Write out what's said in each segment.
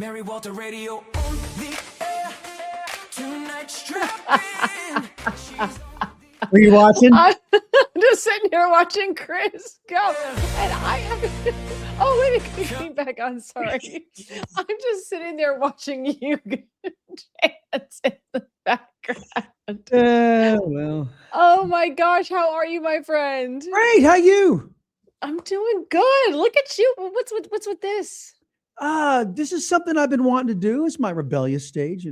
Mary Walter Radio on the air. Tonight, strap in. Were you watching? I'm just sitting here watching Chris go. And I have. Oh, wait, it came back on. Sorry. I'm just sitting there watching you dance in the background. Well. Oh my gosh. How are you, my friend? Great. How you? I'm doing good. Look at you. What's with this? This is something I've been wanting to do. It's my rebellious stage,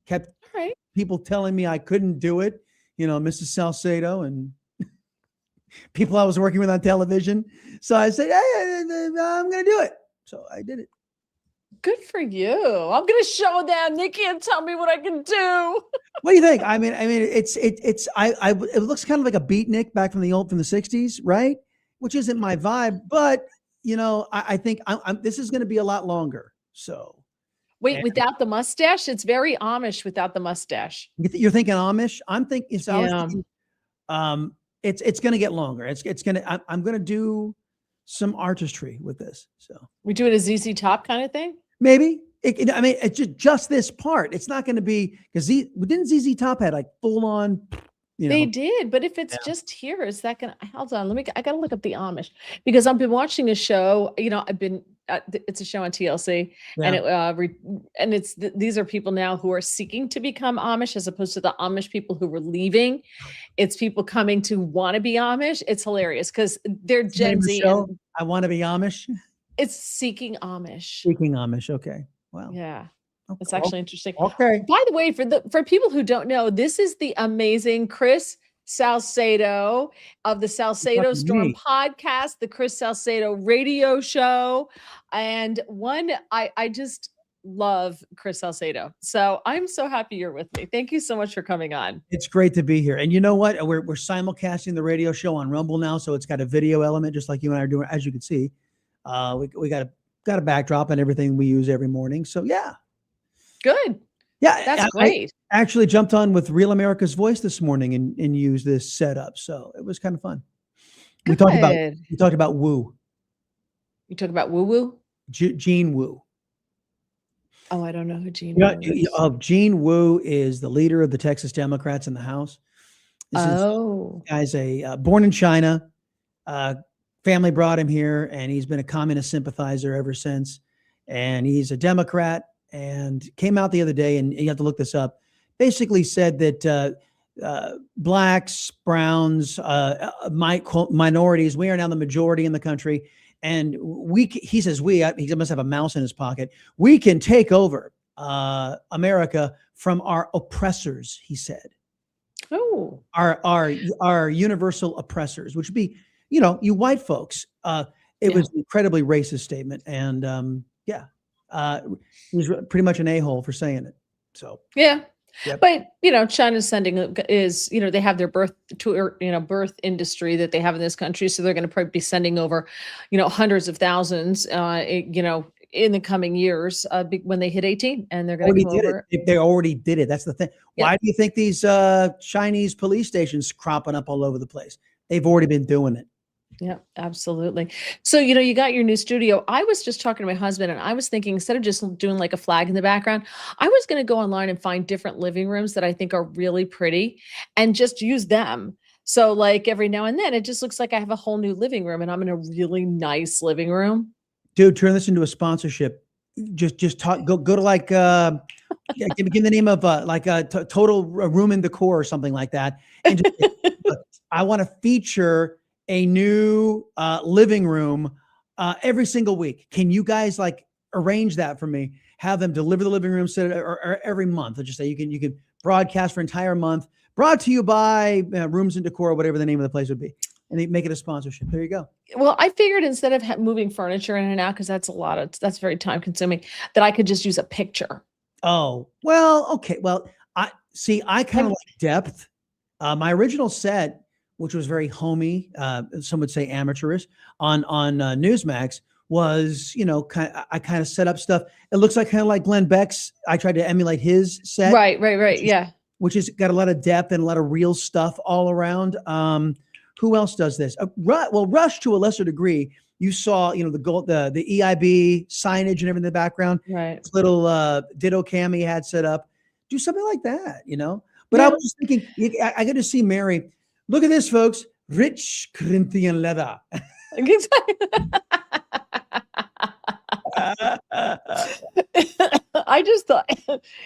kept Right. people telling me I couldn't do it, Mrs. Salcedo and people I was working with on television. So I said, hey, I'm going to do it. So I did it. Good for you. I'm going to show them. They can't tell me what I can do. What do you think? I mean, it looks kind of like a beatnik back from the 60s, right? Which isn't my vibe, but I think this is going to be a lot longer. So wait, without the mustache, it's very Amish without the mustache. You're thinking Amish? I'm thinking. So Yeah. I was thinking, it's going to get longer. I'm going to do some artistry with this. So We do it a ZZ Top kind of thing. maybe it's just this part. It's not going to be because didn't ZZ Top had like full on. They did, but if it's just here, is that gonna? Hold on, I gotta look up the Amish because I've been watching a show. I've been. It's a show on TLC, and these are people now who are seeking to become Amish as opposed to the Amish people who were leaving. It's people coming to want to be Amish. It's hilarious because they're Gen Z. I want to be Amish. It's Seeking Amish. Seeking Amish. Okay. Wow. Yeah. Okay. It's actually interesting. Okay. By the way, for people who don't know, this is the amazing Chris Salcedo of the Salcedo Storm podcast, the Chris Salcedo radio show, and I just love Chris Salcedo. So I'm so happy you're with me. Thank you so much for coming on. It's great to be here. And you know what? We're simulcasting the radio show on Rumble now, so it's got a video element, just like you and I are doing. As you can see, we got a backdrop and everything we use every morning. So yeah. Good. Yeah, that's great. I actually jumped on with Real America's Voice this morning and used this setup, so it was kind of fun. We talked about Wu. You talk about Woo Woo? Gene Wu. Oh, I don't know who Gene Wu is. Gene Wu is the leader of the Texas Democrats in the House. Guy's born in China. Family brought him here, and he's been a communist sympathizer ever since. And he's a Democrat. And came out the other day, and you have to look this up, basically said that blacks, browns, minorities, we are now the majority in the country. And he says he must have a mouse in his pocket. We can take over America from our oppressors, he said. Oh. Our universal oppressors, which would be, you white folks. It was an incredibly racist statement. And he's pretty much an a-hole for saying it. So yeah, yep. But China's they have their birth industry that they have in this country, so they're going to probably be sending over, hundreds of thousands, in the coming years, when they hit 18, and they're going to come over. They already did it. That's the thing. Yeah. Why do you think these Chinese police stations cropping up all over the place? They've already been doing it. Yeah, absolutely. So, you got your new studio. I was just talking to my husband, and I was thinking, instead of just doing like a flag in the background, I was going to go online and find different living rooms that I think are really pretty and just use them. So like every now and then, it just looks like I have a whole new living room, and I'm in a really nice living room. Dude, turn this into a sponsorship. Just talk, go to like, give me the name of Total Room and Decor or something like that. And I want to feature a new living room every single week. Can you guys arrange that for me? Have them deliver the living room set or every month. Let's just say you can broadcast for an entire month. Brought to you by Rooms and Decor, whatever the name of the place would be, and they make it a sponsorship. There you go. Well, I figured instead of moving furniture in and out, because that's very time consuming, that I could just use a picture. Oh well, okay. Well, I kind of like depth. My original set, which was very homey, some would say amateurish, on Newsmax, was, I kind of set up stuff. It looks like kind of like Glenn Beck's. I tried to emulate his set. Right. Yeah. Which has got a lot of depth and a lot of real stuff all around. Who else does this? Well, Rush to a lesser degree. You saw, the EIB signage and everything in the background. Right. This little ditto cam he had set up. Do something like that, But I was just thinking, I got to see Mary. Look at this, folks. Rich Corinthian leather. I just thought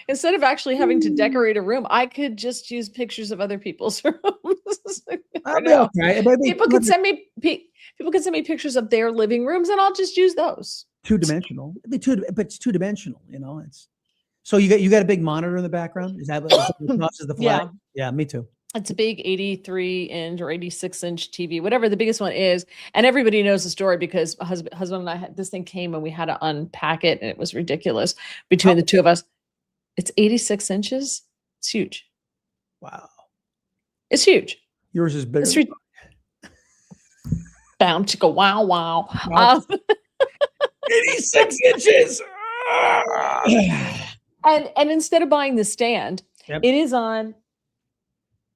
instead of actually having to decorate a room, I could just use pictures of other people's rooms. People could send me pictures of their living rooms, and I'll just use those. Two-dimensional, but it's two-dimensional. It's so you got a big monitor in the background. Is that what causes the flag? Yeah, me too. It's a big 83-inch or 86-inch TV, whatever the biggest one is. And everybody knows the story because husband and I this thing came and we had to unpack it, and it was ridiculous between the two of us. It's 86 inches. It's huge. Wow. It's huge. Yours is bigger. Bam, chicka, wow, wow. 86 inches. and instead of buying the stand, Yep. it is on.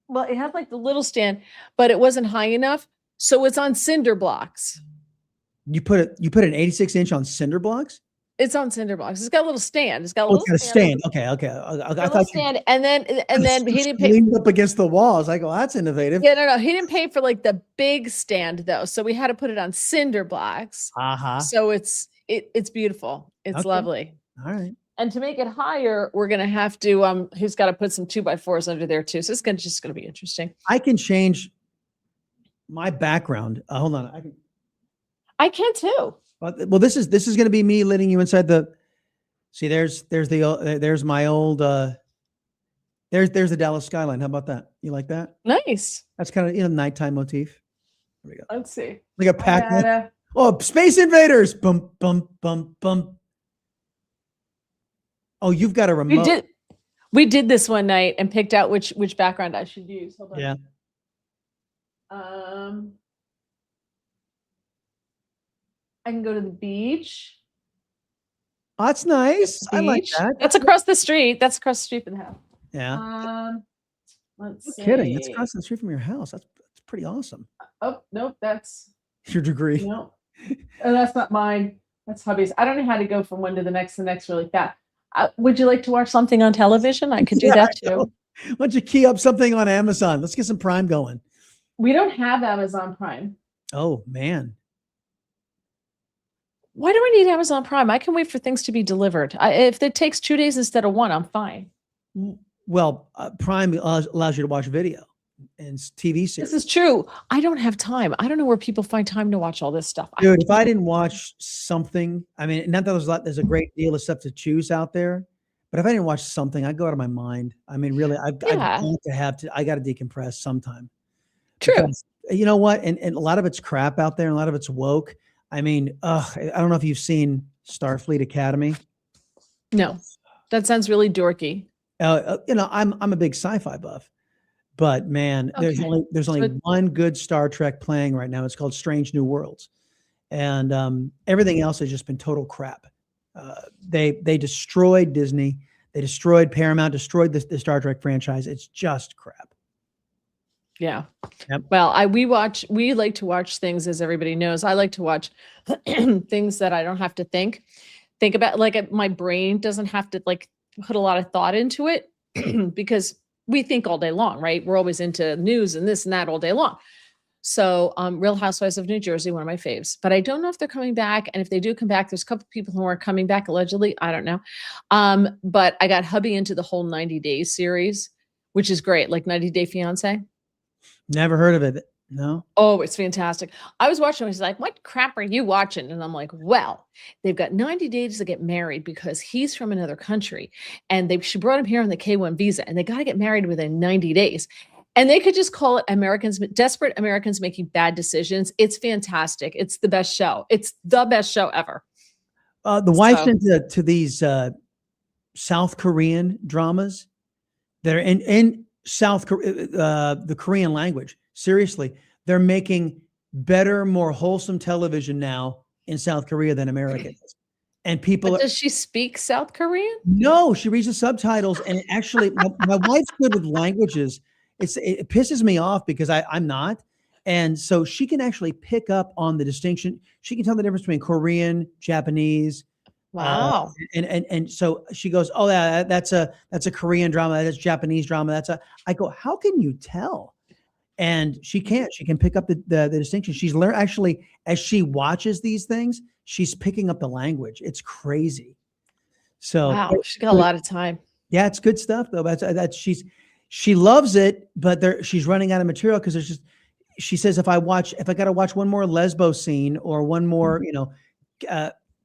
Well, it had like the little stand, but it wasn't high enough, so it's on cinder blocks. You put an 86-inch on cinder blocks? It's on cinder blocks. It's got a little stand. It's got a little stand. Okay. I thought stand, and then he didn't pay. Leaned up against the walls. I go, that's innovative. Yeah, no, he didn't pay for like the big stand though, so we had to put it on cinder blocks. So it's beautiful. It's lovely. All right. And to make it higher, we're gonna have to he's got to put some 2x4s under there too. So it's just gonna be interesting. I can change my background. Hold on. I can too. Well, this is going to be me letting you inside the. See, there's my old. There's the Dallas skyline. How about that? You like that? Nice. That's kind of nighttime motif. There we go. Let's see. Like a pack. Oh, Space Invaders! Bum bum bum bum. Oh, you've got a remote. We did this one night and picked out which background I should use. Hold on. Yeah. I can go to the beach. Oh, that's nice. I like that. That's across the street. That's across the street from the house. Yeah. Let's see. Kidding. It's across the street from your house. That's pretty awesome. Oh, nope. That's your degree. No. Oh, that's not mine. That's hubby's. I don't know how to go from one to the next really fast. Would you like to watch something on television? I could do that too. Why don't you key up something on Amazon? Let's get some Prime going. We don't have Amazon Prime. Oh, man. Why do I need Amazon Prime? I can wait for things to be delivered. If it takes 2 days instead of 1, I'm fine. Well, Prime allows you to watch video and TV series. This is true. I don't have time. I don't know where people find time to watch all this stuff. Dude, if I didn't watch something, I mean, not that there's a great deal of stuff to choose out there, but if I didn't watch something, I'd go out of my mind. I mean, really, I got to decompress sometime. True. Because, you know what? And a lot of it's crap out there, and a lot of it's woke. I mean, I don't know if you've seen Starfleet Academy. No, that sounds really dorky. I'm a big sci-fi buff, but man, there's only one good Star Trek playing right now. It's called Strange New Worlds, and everything else has just been total crap. They destroyed Disney, they destroyed Paramount, destroyed the Star Trek franchise. It's just crap. Yeah. Yep. Well, we like to watch things, as everybody knows. I like to watch things that I don't have to think about. Like my brain doesn't have to like put a lot of thought into it because we think all day long, right? We're always into news and this and that all day long. So Real Housewives of New Jersey, one of my faves, but I don't know if they're coming back. And if they do come back, there's a couple of people who are coming back allegedly. I don't know. But I got hubby into the whole 90 Days series, which is great. Like 90 Day Fiance. Never heard of it. No. Oh, it's fantastic. I was watching. He's like, "What crap are you watching?" And I'm like, "Well, they've got 90 days to get married because he's from another country, and she brought him here on the K-1 visa, and they got to get married within 90 days." And they could just call it Desperate Americans Making Bad Decisions. It's fantastic. It's the best show. It's the best show ever. The wife's into these South Korean dramas that are in South Korea, the Korean language. Seriously, they're making better, more wholesome television now in South Korea than America is. And does she speak South Korean? No, she reads the subtitles. And actually, my wife's good with languages. It pisses me off because I'm not. And so she can actually pick up on the distinction. She can tell the difference between Korean, Japanese. Wow. And so she goes, oh yeah, that's a Korean drama. That's Japanese drama. I go, how can you tell? And she can't. She can pick up the distinction. She's learned actually as she watches these things. She's picking up the language. It's crazy. So wow, she's got a lot of time. Yeah, it's good stuff though. She loves it, but she's running out of material because there's just. She says if I got to watch one more lesbo scene or one more,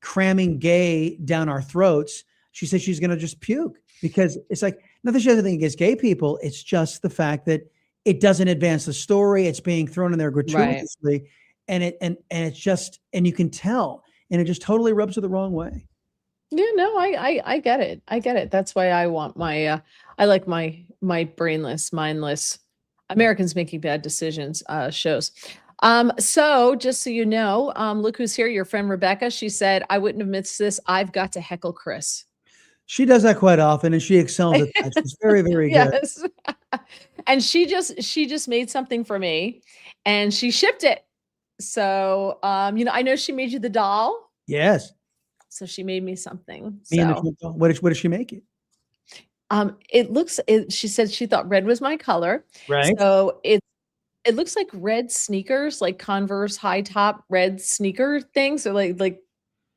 cramming gay down our throats, she says she's going to just puke because it's like nothing. She has anything against gay people. It's just the fact that it doesn't advance the story. It's being thrown in there gratuitously, right. and it's just, and you can tell, and it just totally rubs her the wrong way. Yeah, no, I get it. I get it. That's why I want my I like my brainless, mindless Americans making bad decisions shows. So just so you know, look who's here, your friend Rebecca. She said, I wouldn't have missed this. I've got to heckle Chris. She does that quite often, and she excels at that. She's very, very good. Yes. And she just made something for me, and she shipped it. So, I know she made you the doll. Yes. So she made me something. What did she make you? She said she thought red was my color. Right. So it looks like red sneakers, like Converse high top red sneaker things, or like,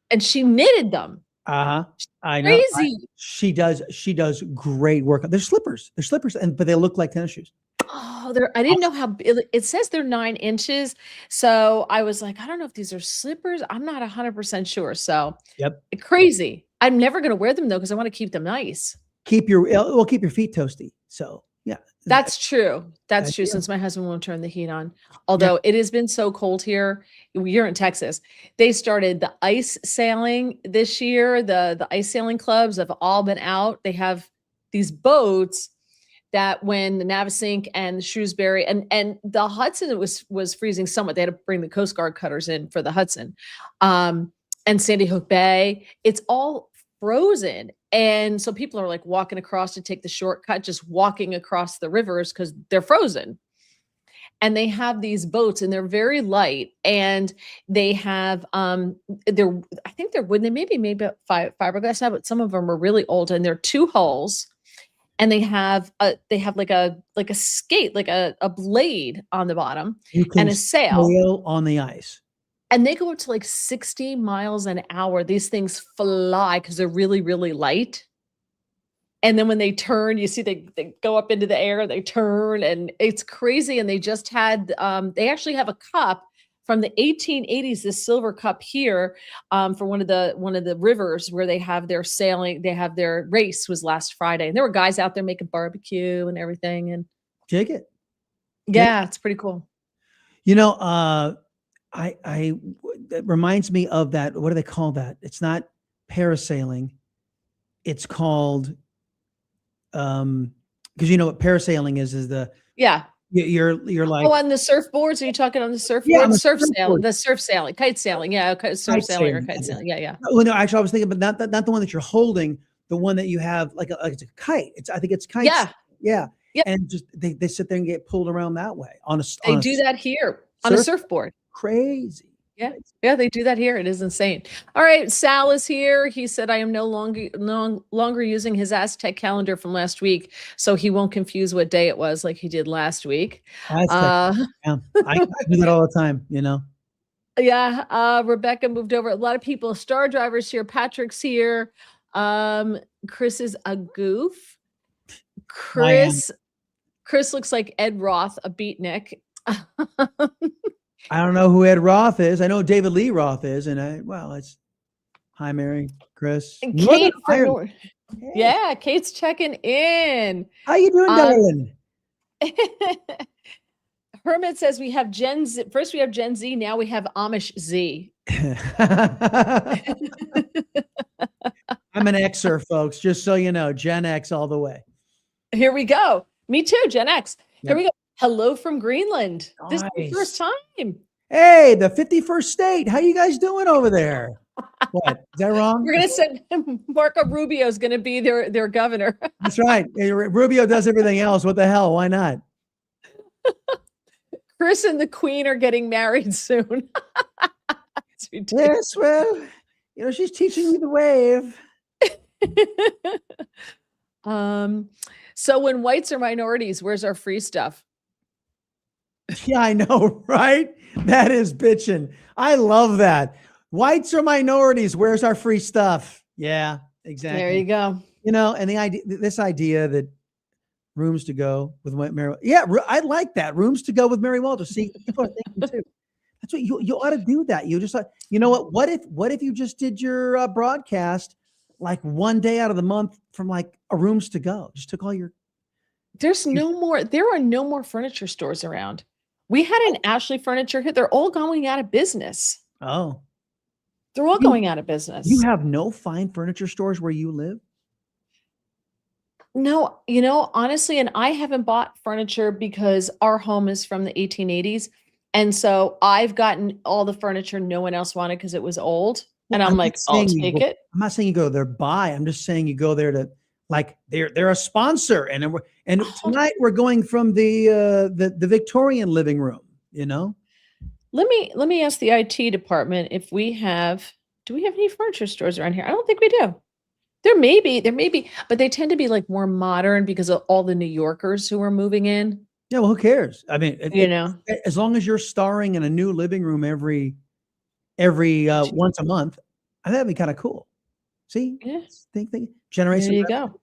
and she knitted them. I know. Crazy. She does great work. They're slippers, but they look like tennis shoes. Oh, I didn't know how it says they're 9 inches. So I was like, I don't know if these are slippers. I'm not 100% sure. So yep. Crazy. I'm never going to wear them though, because I want to keep them nice. Keep your feet toasty. So yeah. That's true. That's true. Since my husband won't turn the heat on, although it has been so cold here. You're in Texas. They started the ice sailing this year. The ice sailing clubs have all been out. They have these boats that when the Navesink and the Shrewsbury and the Hudson was freezing somewhat. They had to bring the Coast Guard cutters in for the Hudson, and Sandy Hook Bay. It's all frozen. And so people are like walking across to take the shortcut, just walking across the rivers because they're frozen. And they have these boats and they're very light. And they have, I think they're wooden. They may be made of fiberglass now, but some of them are really old. And they're 2 hulls. And they have like a skate, like a blade on the bottom and a sail on the ice. And they go up to like 60 miles an hour. These things fly because they're really, really light. And then when they turn, you see they go up into the air, they turn, and it's crazy. And they just had, they actually have a cup from the 1880s, this silver cup here, for one of the rivers where they have their sailing, they have their race was last Friday. And there were guys out there making barbecue and everything. And take it. Yeah, it's pretty cool. It reminds me of that. What do they call that? It's not parasailing. It's called, because you know what parasailing is the you're like on the surfboards. Are you talking on the surfboard? Yeah, the surf sailing, kite sailing. Yeah, surf sailing or kite sailing. Yeah. Well, no, actually, I was thinking, but not the one that you're holding. The one that you have like it's a kite. I think it's kite. Yeah. And just they sit there and get pulled around that way on a. They do that here on a surfboard. Crazy. Yeah, they do that here. It is insane. All right, Sal is here. He said, I am no longer using his Aztec calendar from last week, so he won't confuse what day it was like he did last week. I do that all the time, Yeah, Rebecca moved over. A lot of people, Star Driver's here. Patrick's here. Chris is a goof. Chris looks like Ed Roth, a beatnik. I don't know who Ed Roth is. I know David Lee Roth is, and it's hi Mary, Chris, and Kate. Yeah, Kate's checking in. How you doing, darling? Hermit says we have Gen Z. First we have Gen Z. Now we have Amish Z. I'm an Xer, folks. Just so you know, Gen X all the way. Here we go. Me too, Gen X. Here we go. Hello from Greenland. Nice. This is the first time. Hey, the 51st state. How you guys doing over there? What? Is that wrong? We're going to send Marco Rubio is going to be their governor. That's right. Rubio does everything else. What the hell? Why not? Chris and the Queen are getting married soon. Yes, well, she's teaching me the wave. So when whites are minorities, where's our free stuff? Yeah, I know, right? That is bitching. I love that. Whites are minorities. Where's our free stuff? Yeah, exactly. There you go. And this idea that rooms to go with Mary. Yeah, I like that. Rooms to go with Mary Walters. See, people are thinking too. That's what you ought to do. That you just like, you know what? What if you just did your broadcast like one day out of the month from like a rooms to go? Just took all your. There are no more furniture stores around. We had an Ashley Furniture here. They're all going out of business. Oh, they're all going out of business. You have no fine furniture stores where you live? No, honestly, and I haven't bought furniture because our home is from the 1880s. And so I've gotten all the furniture no one else wanted because it was old. And I'm like, I'll take it. I'm not saying you go there buy. I'm just saying you go there to like they're a sponsor. And tonight we're going from the Victorian living room, Let me ask the IT department if do we have any furniture stores around here? I don't think we do. There may be, but they tend to be like more modern because of all the New Yorkers who are moving in. Yeah, well, who cares? I mean, as long as you're starring in a new living room every once a month, I think that'd be kind of cool. See, yes, think generation. There you go.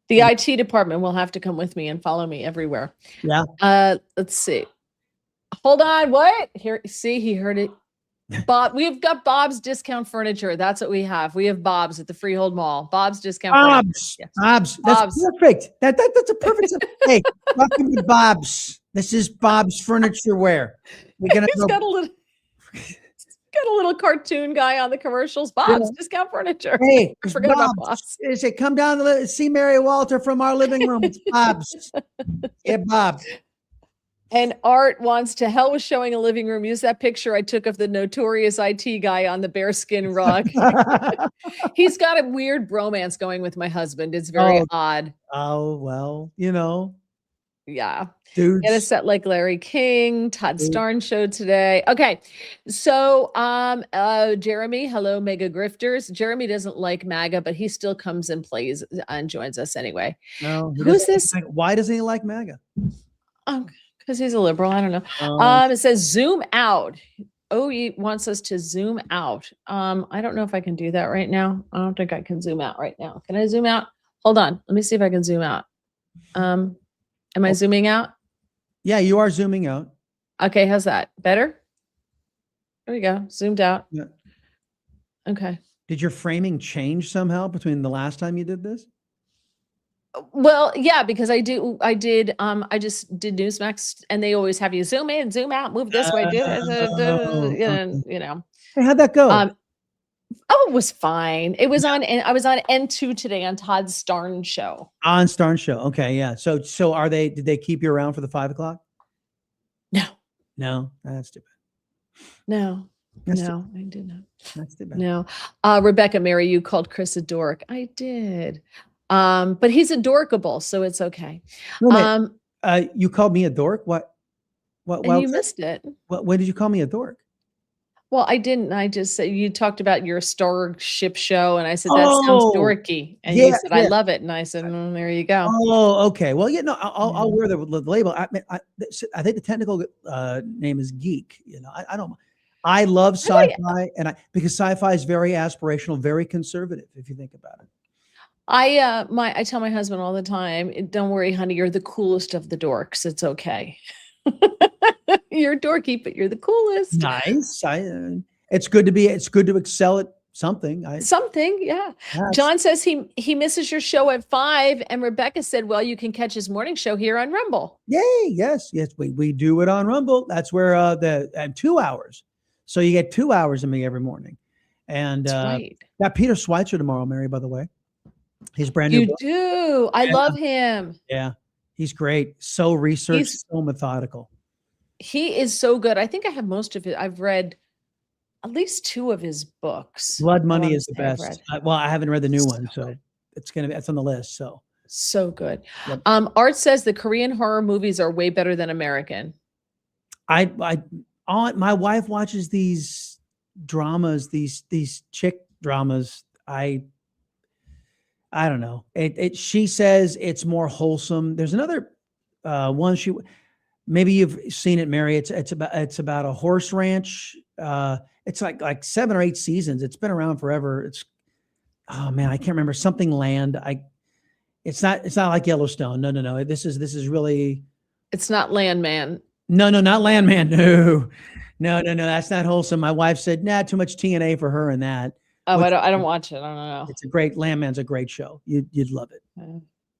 The IT department will have to come with me and follow me everywhere. Yeah. Let's see. Hold on. What? Here, see, he heard it. Bob, we've got Bob's Discount Furniture. That's what we have. We have Bob's at the Freehold Mall. Bob's Discount Furniture. Yes. That's perfect. That's a perfect. Hey, welcome to Bob's. This is Bob's Furniture Wear. We're gonna got a little cartoon guy on the commercials. Bob's Discount Furniture. Hey, I forgot about Bob's. Say, come down to see Mary Walter from our living room. It's Bob's. Yeah, Bob. And Art wants to hell with showing a living room. Use that picture I took of the notorious IT guy on the bearskin rug. He's got a weird bromance going with my husband. It's very odd. Oh, well, Yeah. Dudes. Get a set like Larry King, Todd Starn showed today. Okay. So Jeremy, hello, Mega Grifters. Jeremy doesn't like MAGA, but he still comes and plays and joins us anyway. No, who's this? Why doesn't he like MAGA? Because he's a liberal. I don't know. It says zoom out. He wants us to zoom out. I don't know if I can do that right now. I don't think I can zoom out right now. Can I zoom out? Hold on. Let me see if I can zoom out. Am I zooming out? Yeah, you are zooming out. Okay, how's that? Better? There we go. Zoomed out. Yeah. Okay. Did your framing change somehow between the last time you did this? Well, yeah, because I just did Newsmax and they always have you zoom in, zoom out, move this way, do this, Hey, how'd that go? It was fine. I was on N2 today on Todd Starn show. On Starn show. Okay, yeah. So did they keep you around for the 5 o'clock? No, that's too bad. No, I did not. That's too bad. No. Rebecca Mary, you called Chris a dork. I did. But he's adorkable, so it's okay. You called me a dork? What? And you missed it. When did you call me a dork? Well, I didn't. I just said you talked about your Starship show, and I said that sounds dorky, and you said I love it, and I said, there you go. Oh, okay. Well, I'll wear the label. I think the technical name is geek. I don't. I love sci-fi, because sci-fi is very aspirational, very conservative. If you think about it. I tell my husband all the time, don't worry, honey, you're the coolest of the dorks. It's okay. You're dorky, but you're the coolest. Nice. It's good to excel at something. Yeah. Yes. John says he misses your show at 5, and Rebecca said, well, you can catch his morning show here on Rumble. Yay. Yes. We do it on Rumble. That's where the 2 hours. So you get 2 hours of me every morning. And right. Got Peter Schweitzer tomorrow, Mary, by the way. He's brand new. You do. I love him. Yeah. He's great. So researched, so methodical. He is so good. I think I have most of it. I've read at least 2 of his books. Blood Money is the best. I haven't read the new one, so it's on the list. So good. Yep. Art says the Korean horror movies are way better than American. My wife watches these dramas, these chick dramas. I don't know. She says it's more wholesome. There's another one maybe you've seen it, Mary. It's about a horse ranch. It's like 7 or 8 seasons. It's been around forever. Oh man, I can't remember, something land. It's not like Yellowstone. No. This is really. It's not Landman. No, not Landman. No. That's not wholesome. My wife said, nah, too much TNA for her and that. Oh, I don't watch it. I don't know. It's Landman's a great show. You'd love it.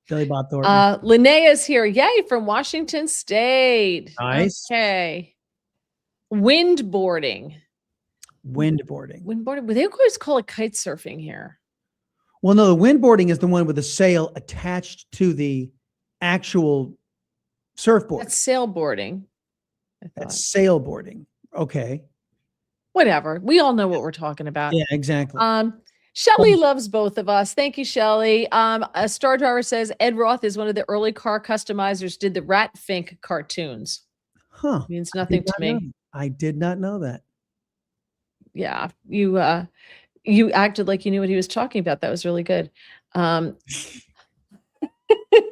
Billy Bob Thornton. Linnea's here. Yay, from Washington State. Nice. Okay. Windboarding. Windboarding. They always call it kite surfing here. Well, no, the windboarding is the one with the sail attached to the actual surfboard. That's sailboarding. That's sailboarding. Okay. Whatever. We all know what we're talking about. Yeah, exactly. Shelley loves both of us. Thank you, Shelley. A Star Driver says Ed Roth is one of the early car customizers, did the Rat Fink cartoons. Huh. Means nothing to me. I did not know that. Yeah. You acted like you knew what he was talking about. That was really good.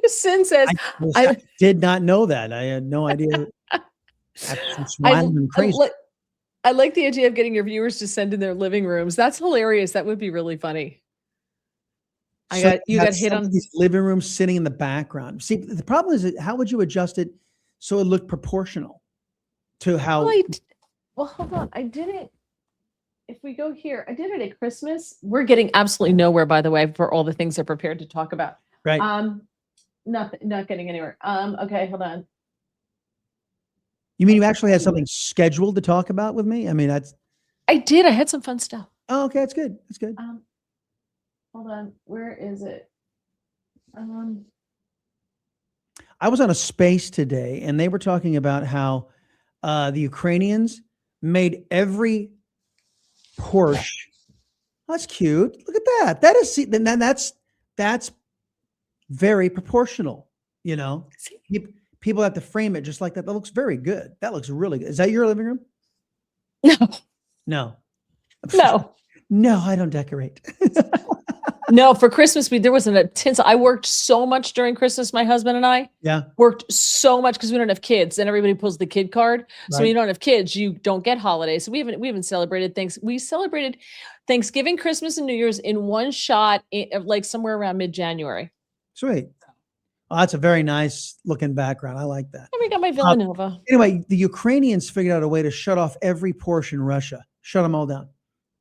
Sin says, I did not know that. I had no idea. I'm smiling and crazy. I like the idea of getting your viewers to send in their living rooms. That's hilarious. That would be really funny. You got hit on these living rooms sitting in the background. See, the problem is, how would you adjust it so it looked proportional to how? Well, hold on. I did it. If we go here, I did it at Christmas. We're getting absolutely nowhere, by the way, for all the things they're prepared to talk about. Right. Not getting anywhere. Okay, hold on. You mean you actually had something scheduled to talk about with me? I mean, I did. I had some fun stuff. Oh, okay. That's good. That's good. Hold on. Where is it? I was on a space today, and they were talking about how the Ukrainians made every Porsche. That's cute. Look at that. That's very proportional. You know, people have to frame it just like that. That looks very good. That looks really good. Is that your living room? No. No, I don't decorate. No, for Christmas, there wasn't a tinsel. I worked so much during Christmas, my husband and I. Yeah. Worked so much because we don't have kids. Then everybody pulls the kid card. So Right. when you don't have kids, you don't get holidays. So we haven't celebrated things. We celebrated Thanksgiving, Christmas, and New Year's in one shot, like somewhere around mid-January. Sweet. Oh, that's a very nice looking background. I like that. And we got my Villanova. Anyway, the Ukrainians figured out a way to shut off every Porsche in Russia. Shut them all down.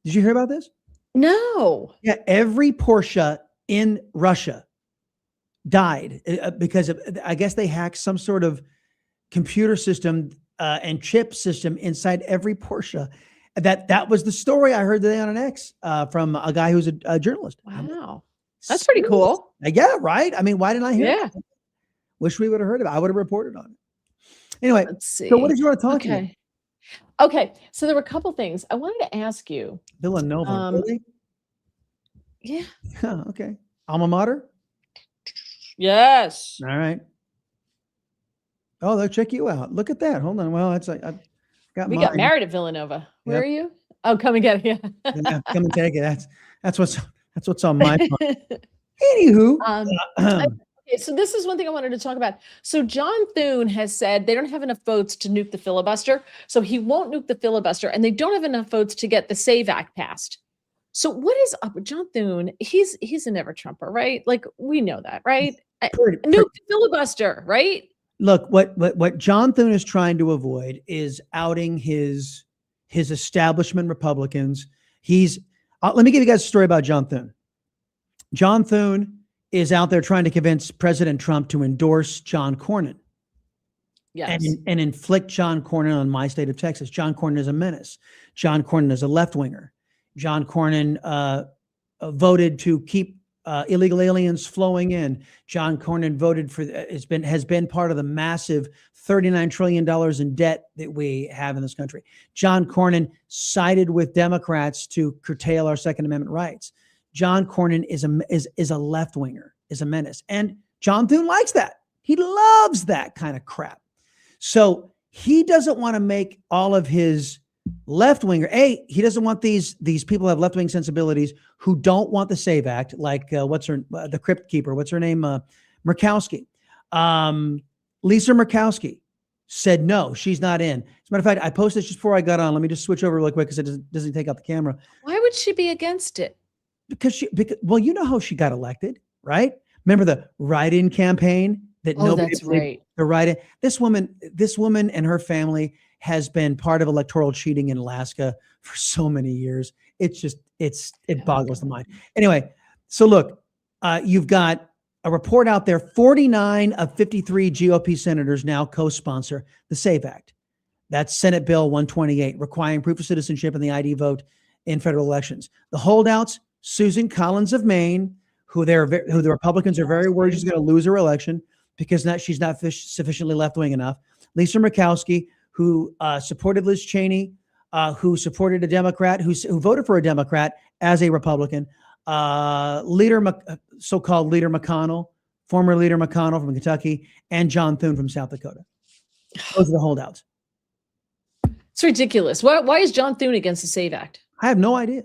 Did you hear about this? No. Yeah, every Porsche in Russia died because I guess they hacked some sort of computer system and chip system inside every Porsche. That was the story I heard today on an X from a guy who's a journalist. Wow. That's pretty cool. Yeah, right? I mean, why didn't I hear it? Yeah. Wish we would have heard it. I would have reported on it. Anyway, Let's see. so what did you want to talk about? Okay. So there were a couple things I wanted to ask you. Villanova, really? Yeah. Huh, okay. Alma mater? Yes. All right. Oh, they'll check you out. Look at that. Hold on. Well, that's like We got married at Villanova. Where are you? Oh, come and get it. Yeah. Yeah, come and take it. That's what's on my phone. Anywho. Okay, so this is one thing I wanted to talk about. So John Thune has said they don't have enough votes to nuke the filibuster, so he won't nuke the filibuster, and they don't have enough votes to get the SAVE Act passed. So what is up with John Thune? He's a never Trumper, right? Like, we know that, right? Nuke the filibuster, right? Look, what John Thune is trying to avoid is outing his establishment Republicans. Let me give you guys a story about John Thune. John Thune is out there trying to convince President Trump to endorse John Cornyn. Yes. And inflict John Cornyn on my state of Texas. John Cornyn is a menace. John Cornyn is a left-winger. John Cornyn voted to keep illegal aliens flowing in. John Cornyn voted for has been part of the massive $39 trillion in debt that we have in this country. John Cornyn sided with Democrats to curtail our Second Amendment rights. John Cornyn is a left winger, is a menace, and John Thune likes that. He loves that kind of crap. So he doesn't want to make all of his left winger. He doesn't want these people who have left wing sensibilities who don't want the SAVE Act, like the crypt keeper, what's her name, Murkowski. Lisa Murkowski said no, she's not in. As a matter of fact, I posted this just before I got on. Let me just switch over really quick because it doesn't take out the camera. Why would she be against it? Because well, you know how she got elected, right? Remember the write-in campaign that nobody that's right. The write-in. This woman and her family has been part of electoral cheating in Alaska for so many years. It's just it boggles the mind. Anyway, so look, you've got a report out there. 49 of 53 GOP senators now co-sponsor the SAVE Act. That's Senate Bill 128, requiring proof of citizenship in the ID vote in federal elections. The holdouts, Susan Collins of Maine, who the Republicans are very worried she's going to lose her election because she's not sufficiently left-wing enough. Lisa Murkowski, who supported Liz Cheney, who supported a Democrat, who voted for a Democrat as a Republican. So-called Leader McConnell, former Leader McConnell from Kentucky, and John Thune from South Dakota. Those are the holdouts. It's ridiculous. Why is John Thune against the SAVE Act? I have no idea.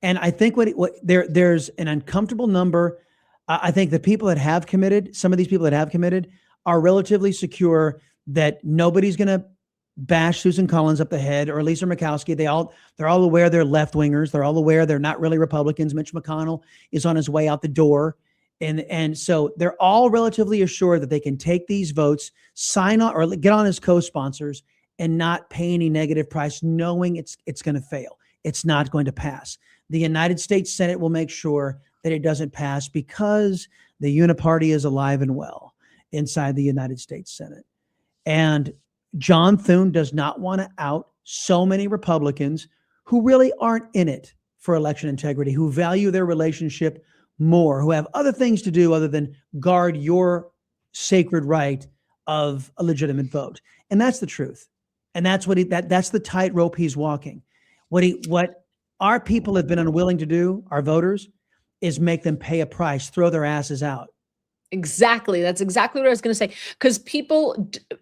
And I think there's an uncomfortable number. I think the people that have committed, some of these people that have committed, are relatively secure that nobody's going to bash Susan Collins up the head or Lisa Murkowski. They're all aware they're left wingers. They're all aware they're not really Republicans. Mitch McConnell is on his way out the door. And so they're all relatively assured that they can take these votes, sign on or get on as co-sponsors and not pay any negative price, knowing it's going to fail. It's not going to pass. The United States Senate will make sure that it doesn't pass because the uniparty is alive and well inside the United States Senate. And John Thune does not want to out so many Republicans who really aren't in it for election integrity, who value their relationship more, who have other things to do other than guard your sacred right of a legitimate vote. And that's the truth. And that's that's the tightrope he's walking. What our people have been unwilling to do, our voters, is make them pay a price, throw their asses out. Exactly. That's exactly what I was going to say. Because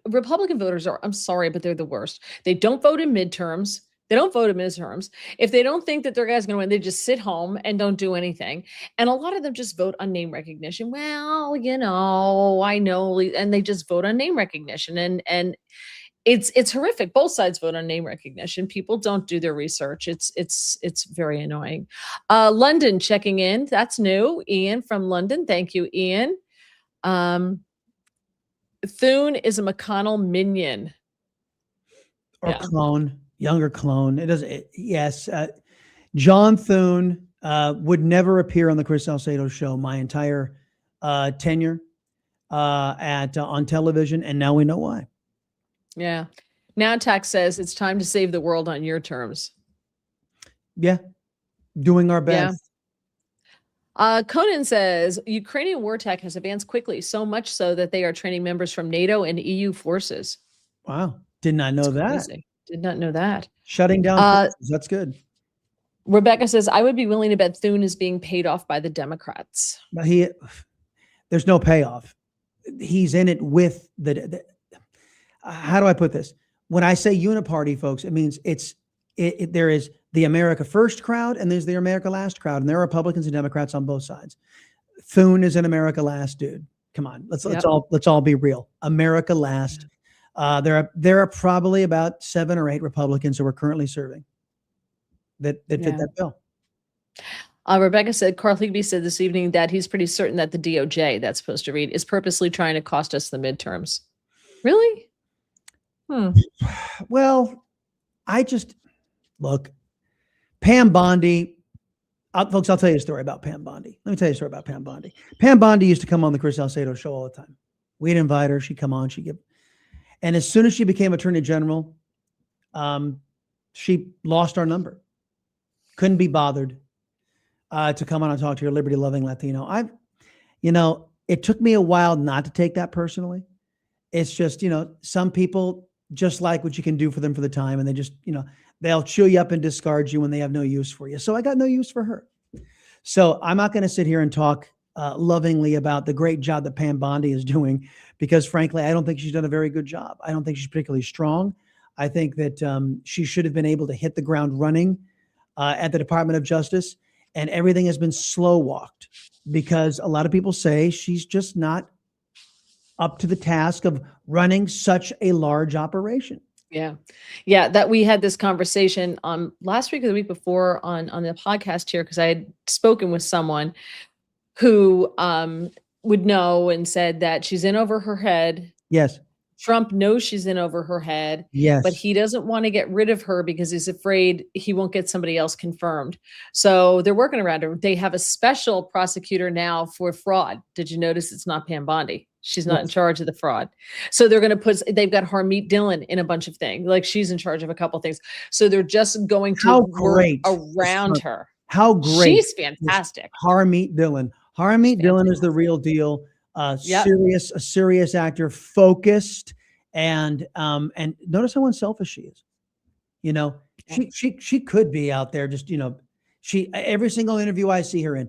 Republican voters I'm sorry, but they're the worst. They don't vote in midterms. They don't vote in midterms. If they don't think that their guy's going to win, they just sit home and don't do anything. And a lot of them just vote on name recognition. Well, I know, and they just vote on name recognition. And it's horrific. Both sides vote on name recognition. People don't do their research. It's very annoying. London checking in. That's new. Ian from London. Thank you, Ian. Thune is a McConnell minion. Or clone, younger clone. Yes. John Thune would never appear on the Chris Salcedo show my entire tenure on television. And now we know why. Yeah. Now Tax says it's time to save the world on your terms. Yeah. Doing our best. Yeah. Conan says Ukrainian war tech has advanced quickly, so much so that they are training members from NATO and EU forces. Wow. Did not know that. Crazy. Did not know that. Shutting down forces. That's good. Rebecca says, I would be willing to bet Thune is being paid off by the Democrats. But there's no payoff. He's in it with how do I put this? When I say uniparty, folks, it means there is the America First crowd and there's the America Last crowd, and there are Republicans and Democrats on both sides. Thune is an America Last dude. Come on, let's all be real. America Last. There are probably about 7 or 8 Republicans who are currently serving that fit that bill. Rebecca said, Carl Higbee said this evening that he's pretty certain that the DOJ, that's supposed to read, is purposely trying to cost us the midterms. Really? Well, look, Pam Bondi, folks, I'll tell you a story about Pam Bondi. Let me tell you a story about Pam Bondi. Pam Bondi used to come on the Chris Salcedo show all the time. We'd invite her. She'd come on. And as soon as she became Attorney General, she lost our number. Couldn't be bothered to come on and talk to your liberty-loving Latino. It took me a while not to take that personally. It's just, some people just like what you can do for them for the time, and they just, they'll chew you up and discard you when they have no use for you. So I got no use for her. So I'm not going to sit here and talk lovingly about the great job that Pam Bondi is doing, because frankly, I don't think she's done a very good job. I don't think she's particularly strong. I think that she should have been able to hit the ground running at the Department of Justice, and everything has been slow walked because a lot of people say she's just not up to the task of running such a large operation. Yeah. Yeah. That we had this conversation last week or the week before on the podcast here, because I had spoken with someone who would know and said that she's in over her head. Yes. Trump knows she's in over her head, Yes. but he doesn't want to get rid of her because he's afraid he won't get somebody else confirmed. So they're working around her. They have a special prosecutor now for fraud. Did you notice it's not Pam Bondi? She's not in charge of the fraud. So they've got Harmeet Dillon in a bunch of things. Like, she's in charge of a couple of things. So they're just going to work around her. How great. She's fantastic. Harmeet Dillon. Harmeet Dillon is the real deal. A serious actor, focused, and notice how unselfish she is. You know, she could be out there just, every single interview I see her in,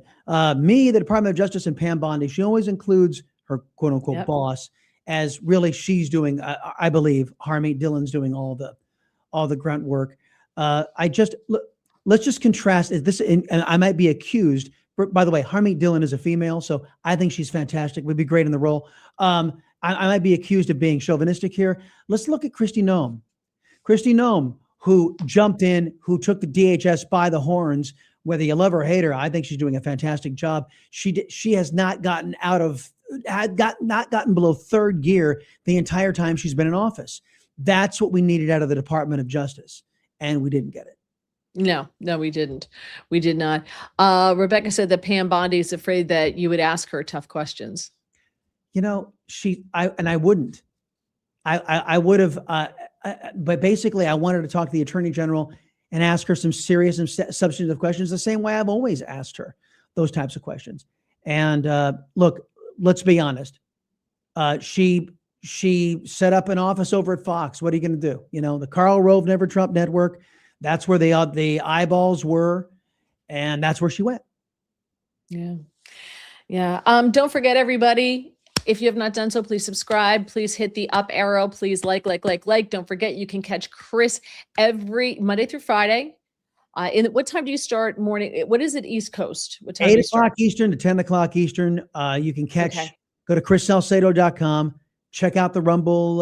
me, the Department of Justice, and Pam Bondi, she always includes her quote unquote boss as really she's doing. I believe Harmeet Dillon's doing all the grunt work. Let's just contrast this, and I might be accused. By the way, Harmeet Dillon is a female, so I think she's fantastic. Would be great in the role. I might be accused of being chauvinistic here. Let's look at Kristi Noem. Kristi Noem, who jumped in, who took the DHS by the horns. Whether you love her or hate her, I think she's doing a fantastic job. She has not gotten not gotten below third gear the entire time she's been in office. That's what we needed out of the Department of Justice, and we didn't get it. No, we didn't. We did not. Rebecca said that Pam Bondi is afraid that you would ask her tough questions. I wouldn't. I would have, but basically I wanted to talk to the Attorney General and ask her some serious and substantive questions, the same way I've always asked her those types of questions. And look, let's be honest. She set up an office over at Fox. What are you going to do? The Karl Rove Never Trump Network. That's where the eyeballs were, and that's where she went. Yeah. Don't forget, everybody, if you have not done so, please subscribe. Please hit the up arrow. Please like. Don't forget, you can catch Chris every Monday through Friday. What time do you start morning? What is it, East Coast? What time? 8 o'clock Eastern to 10 o'clock Eastern. You can catch. Okay. Go to chrissalcedo.com. Check out the Rumble,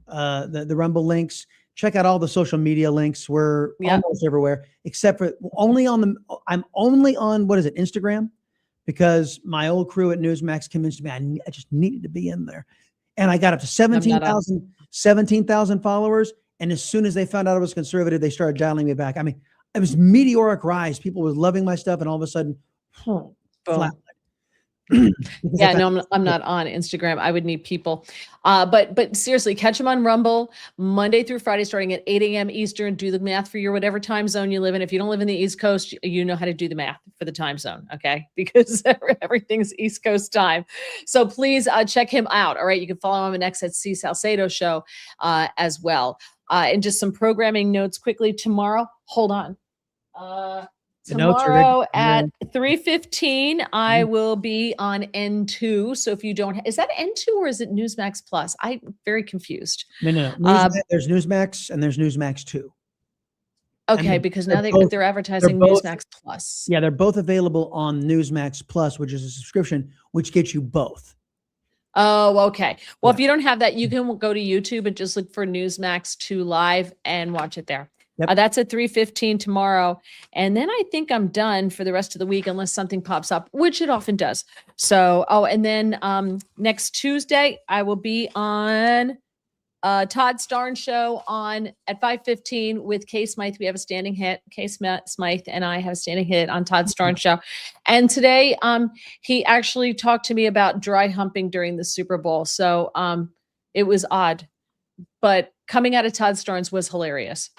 the Rumble links. Check out all the social media links. We're almost everywhere, except for I'm only on, what is it, Instagram? Because my old crew at Newsmax convinced me I just needed to be in there. And I got up to 17,000 followers. And as soon as they found out I was conservative, they started dialing me back. I mean, it was meteoric rise. People were loving my stuff. And all of a sudden, flat. Yeah, no, I'm not on Instagram. I would need people. But seriously, catch them on Rumble Monday through Friday, starting at 8 a.m. Eastern. Do the math for your whatever time zone you live in. If you don't live in the East Coast, you know how to do the math for the time zone, okay? Because everything's East Coast time. So please check him out. All right, you can follow him on X at C Salcedo Show as well. And just some programming notes quickly. Tomorrow, hold on. Tomorrow at 3:15, I will be on N2. So if you don't, is that N2 or is it Newsmax Plus? I'm very confused. No. There's Newsmax and there's Newsmax 2. Okay, because now they're advertising Newsmax Plus. Yeah, they're both available on Newsmax Plus, which is a subscription, which gets you both. Oh, okay. Well, if you don't have that, you can go to YouTube and just look for Newsmax 2 Live and watch it there. Yep. That's at 3:15 tomorrow. And then I think I'm done for the rest of the week unless something pops up, which it often does. So, and then next Tuesday, I will be on Todd Starnes show at 5:15 with Kay Smythe. We have a standing hit. Kay Smythe and I have a standing hit on Todd Starnes show. And today, he actually talked to me about dry humping during the Super Bowl. So it was odd, but coming out of Todd Starnes was hilarious.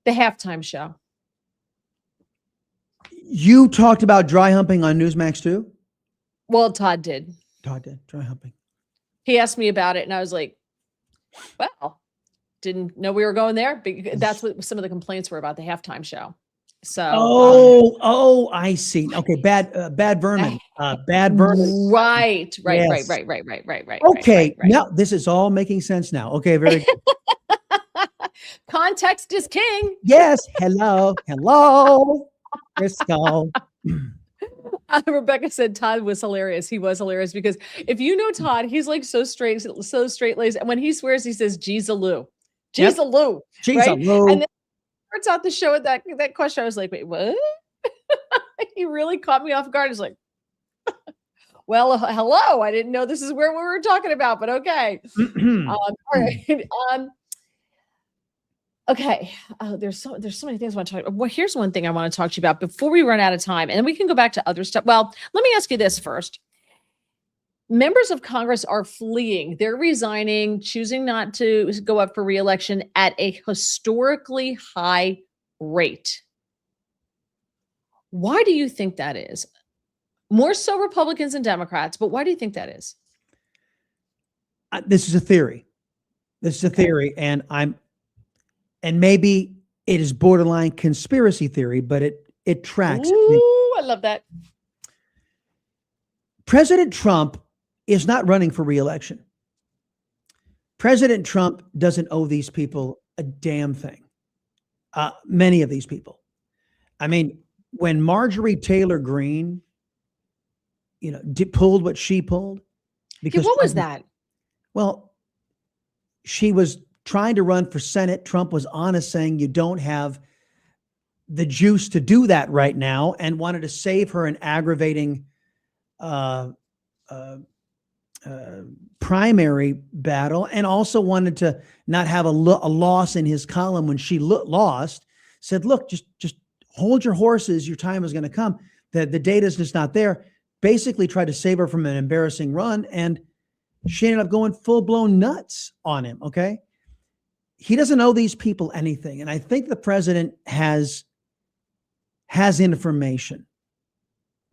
The halftime show. You talked about dry humping on Newsmax too? Well, Todd did. Dry humping. He asked me about it and I was like, well, didn't know we were going there. That's what some of the complaints were about the halftime show. So, I see. Okay, bad vermin. Bad vermin. right. Yes. Right. Okay, now this is all making sense now. Okay, very good. Context is king. Yes. Hello, Frisco. Rebecca said Todd was hilarious. He was hilarious because if you know Todd, he's like so straight laced. And when he swears, he says "Jeez-a-loo, Yep. Jeez-a-loo," right? Jeez-a-loo. And then starts out the show with that question. I was like, wait, what? He really caught me off guard. He's like, well, hello. I didn't know this is where we were talking about, but okay. All right. Okay. There's so many things I want to talk about. Well, here's one thing I want to talk to you about before we run out of time, and then we can go back to other stuff. Well, let me ask you this first. Members of Congress are fleeing. They're resigning, choosing not to go up for re-election at a historically high rate. Why do you think that is? More so Republicans and Democrats, but why do you think that is? This is a theory. This is a theory, and maybe it is borderline conspiracy theory, but it tracks. Ooh, I love that. President Trump is not running for re-election. President Trump doesn't owe these people a damn thing. Many of these people. I mean, when Marjorie Taylor Greene, pulled what she pulled, because what was that? Well, she was trying to run for Senate. Trump was honest, saying you don't have the juice to do that right now, and wanted to save her an aggravating primary battle, and also wanted to not have a loss in his column when she lost. Said, look, just hold your horses. Your time is going to come. The data is just not there. Basically tried to save her from an embarrassing run, and she ended up going full-blown nuts on him. Okay. He doesn't owe these people anything. And I think the president has information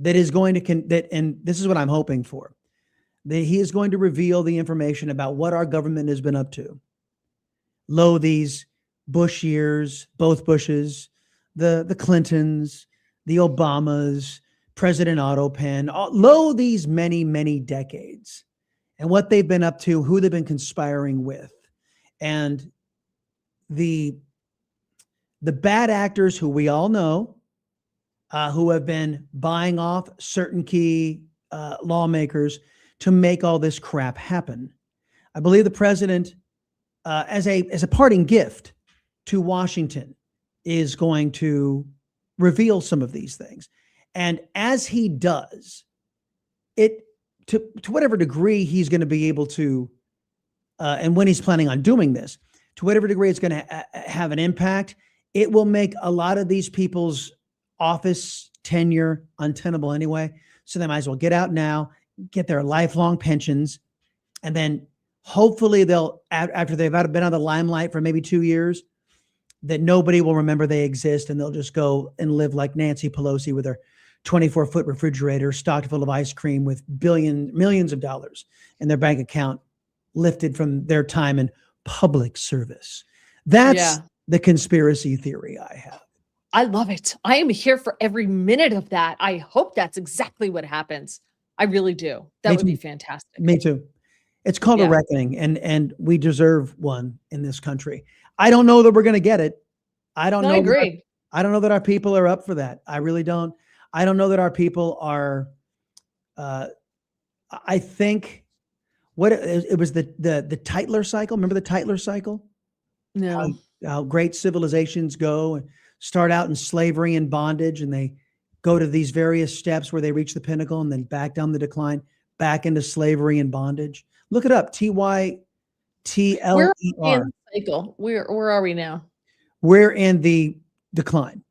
that is going to, and this is what I'm hoping for, that he is going to reveal the information about what our government has been up to. Lo, these Bush years, both Bushes, the Clintons, the Obamas, President Otto Penn, lo, these many, many decades, and what they've been up to, who they've been conspiring with, and the bad actors who we all know, who have been buying off certain key lawmakers to make all this crap happen. I believe the president, as a parting gift to Washington, is going to reveal some of these things. And as he does, it to whatever degree he's going to be able to, and when he's planning on doing this, to whatever degree it's going to have an impact, it will make a lot of these people's office tenure untenable anyway. So they might as well get out now, get their lifelong pensions, and then hopefully they'll, after they've been out of the limelight for maybe 2 years, that nobody will remember they exist, and they'll just go and live like Nancy Pelosi with her 24-foot refrigerator stocked full of ice cream with millions of dollars in their bank account lifted from their time in public service. That's the conspiracy theory I have. I love it. I am here for every minute of that. I hope that's exactly what happens. I really do. That would be fantastic. Me too. It's called a reckoning, and we deserve one in this country. I don't know that we're going to get it. I don't know. I agree. I don't know that our people are up for that. I really don't. I don't know that our people are. I think it was the Tytler cycle. Remember the Tytler cycle? No. How great civilizations go and start out in slavery and bondage, and they go to these various steps where they reach the pinnacle and then back down the decline, back into slavery and bondage. Look it up. TYTLER. Cycle. Where are we now? We're in the decline.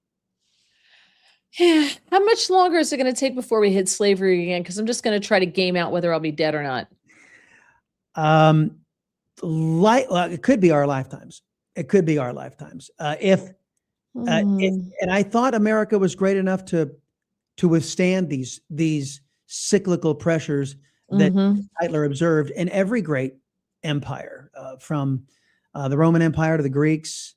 Yeah. How much longer is it going to take before we hit slavery again? Because I'm just going to try to game out whether I'll be dead or not. It could be our lifetimes. It could be our lifetimes. And I thought America was great enough to withstand these cyclical pressures that Tytler observed in every great empire, from the Roman Empire to the Greeks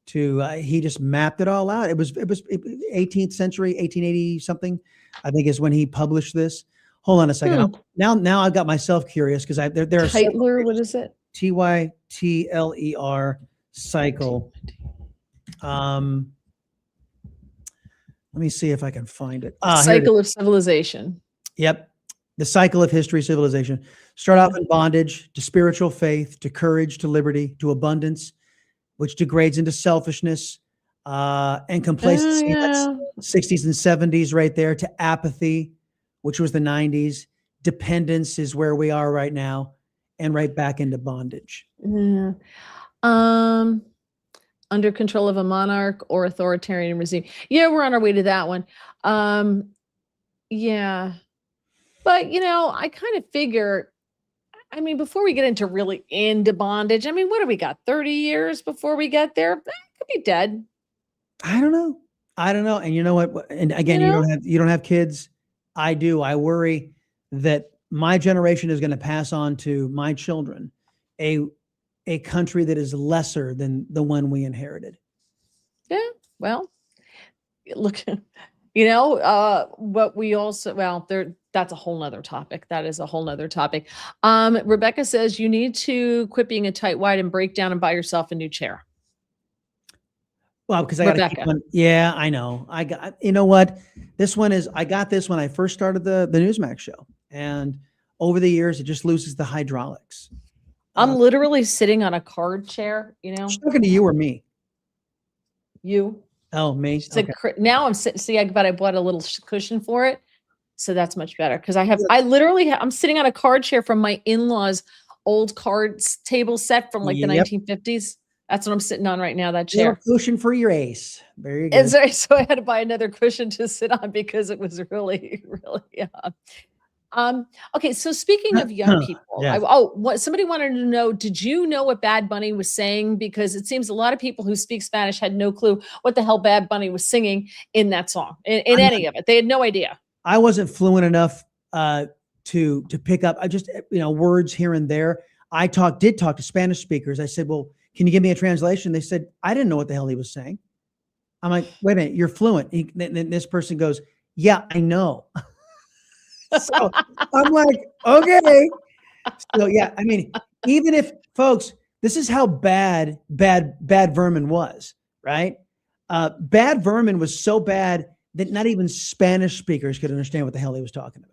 he just mapped it all out. It was 18th century, 1880 something, I think is when he published this. Hold on a second. Now I've got myself curious because there are Tytler, what is it? Tytler cycle. Let me see if I can find it. Cycle of civilization. Yep. The cycle of history, civilization. Start off in bondage, to spiritual faith, to courage, to liberty, to abundance, which degrades into selfishness and complacency. That's 60s and 70s right there, to apathy, which was the 90s. Dependence is where we are right now, and right back into bondage. Yeah. Under control of a monarch or authoritarian regime. Yeah, we're on our way to that one. Yeah. But, I kind of figure, before we get into bondage, what do we got? 30 years before we get there? That could be dead. I don't know. And you know what? And again, you don't have kids. I do. I worry that my generation is going to pass on to my children a country that is lesser than the one we inherited. Yeah. Well, look, what we also, that's a whole nother topic. That is a whole nother topic. Rebecca says you need to quit being a tightwad and break down and buy yourself a new chair. Well, because I got to keep one. Yeah, I know. You know what? I got this when I first started the Newsmax show. And over the years, it just loses the hydraulics. I'm literally sitting on a card chair, She's talking to you or me? You. Oh, me? Okay. Now I'm sitting, but I bought a little cushion for it. So that's much better. Because I'm sitting on a card chair from my in-laws' old cards table set from the 1950s. That's what I'm sitting on right now, that chair. Cushion for your ace. Very good. So I had to buy another cushion to sit on because it was really, really, okay. So speaking of young people, somebody wanted to know, did you know what Bad Bunny was saying? Because it seems a lot of people who speak Spanish had no clue what the hell Bad Bunny was singing in that song, in any of it. They had no idea. I wasn't fluent enough to pick up. I just, words here and there. I did talk to Spanish speakers. I said, well, can you give me a translation? They said, I didn't know what the hell he was saying. I'm like, wait a minute, you're fluent. Then this person goes, yeah, I know. So I'm like, okay. So yeah, even if folks, this is how bad Vermin was, right? Bad Vermin was so bad that not even Spanish speakers could understand what the hell he was talking about.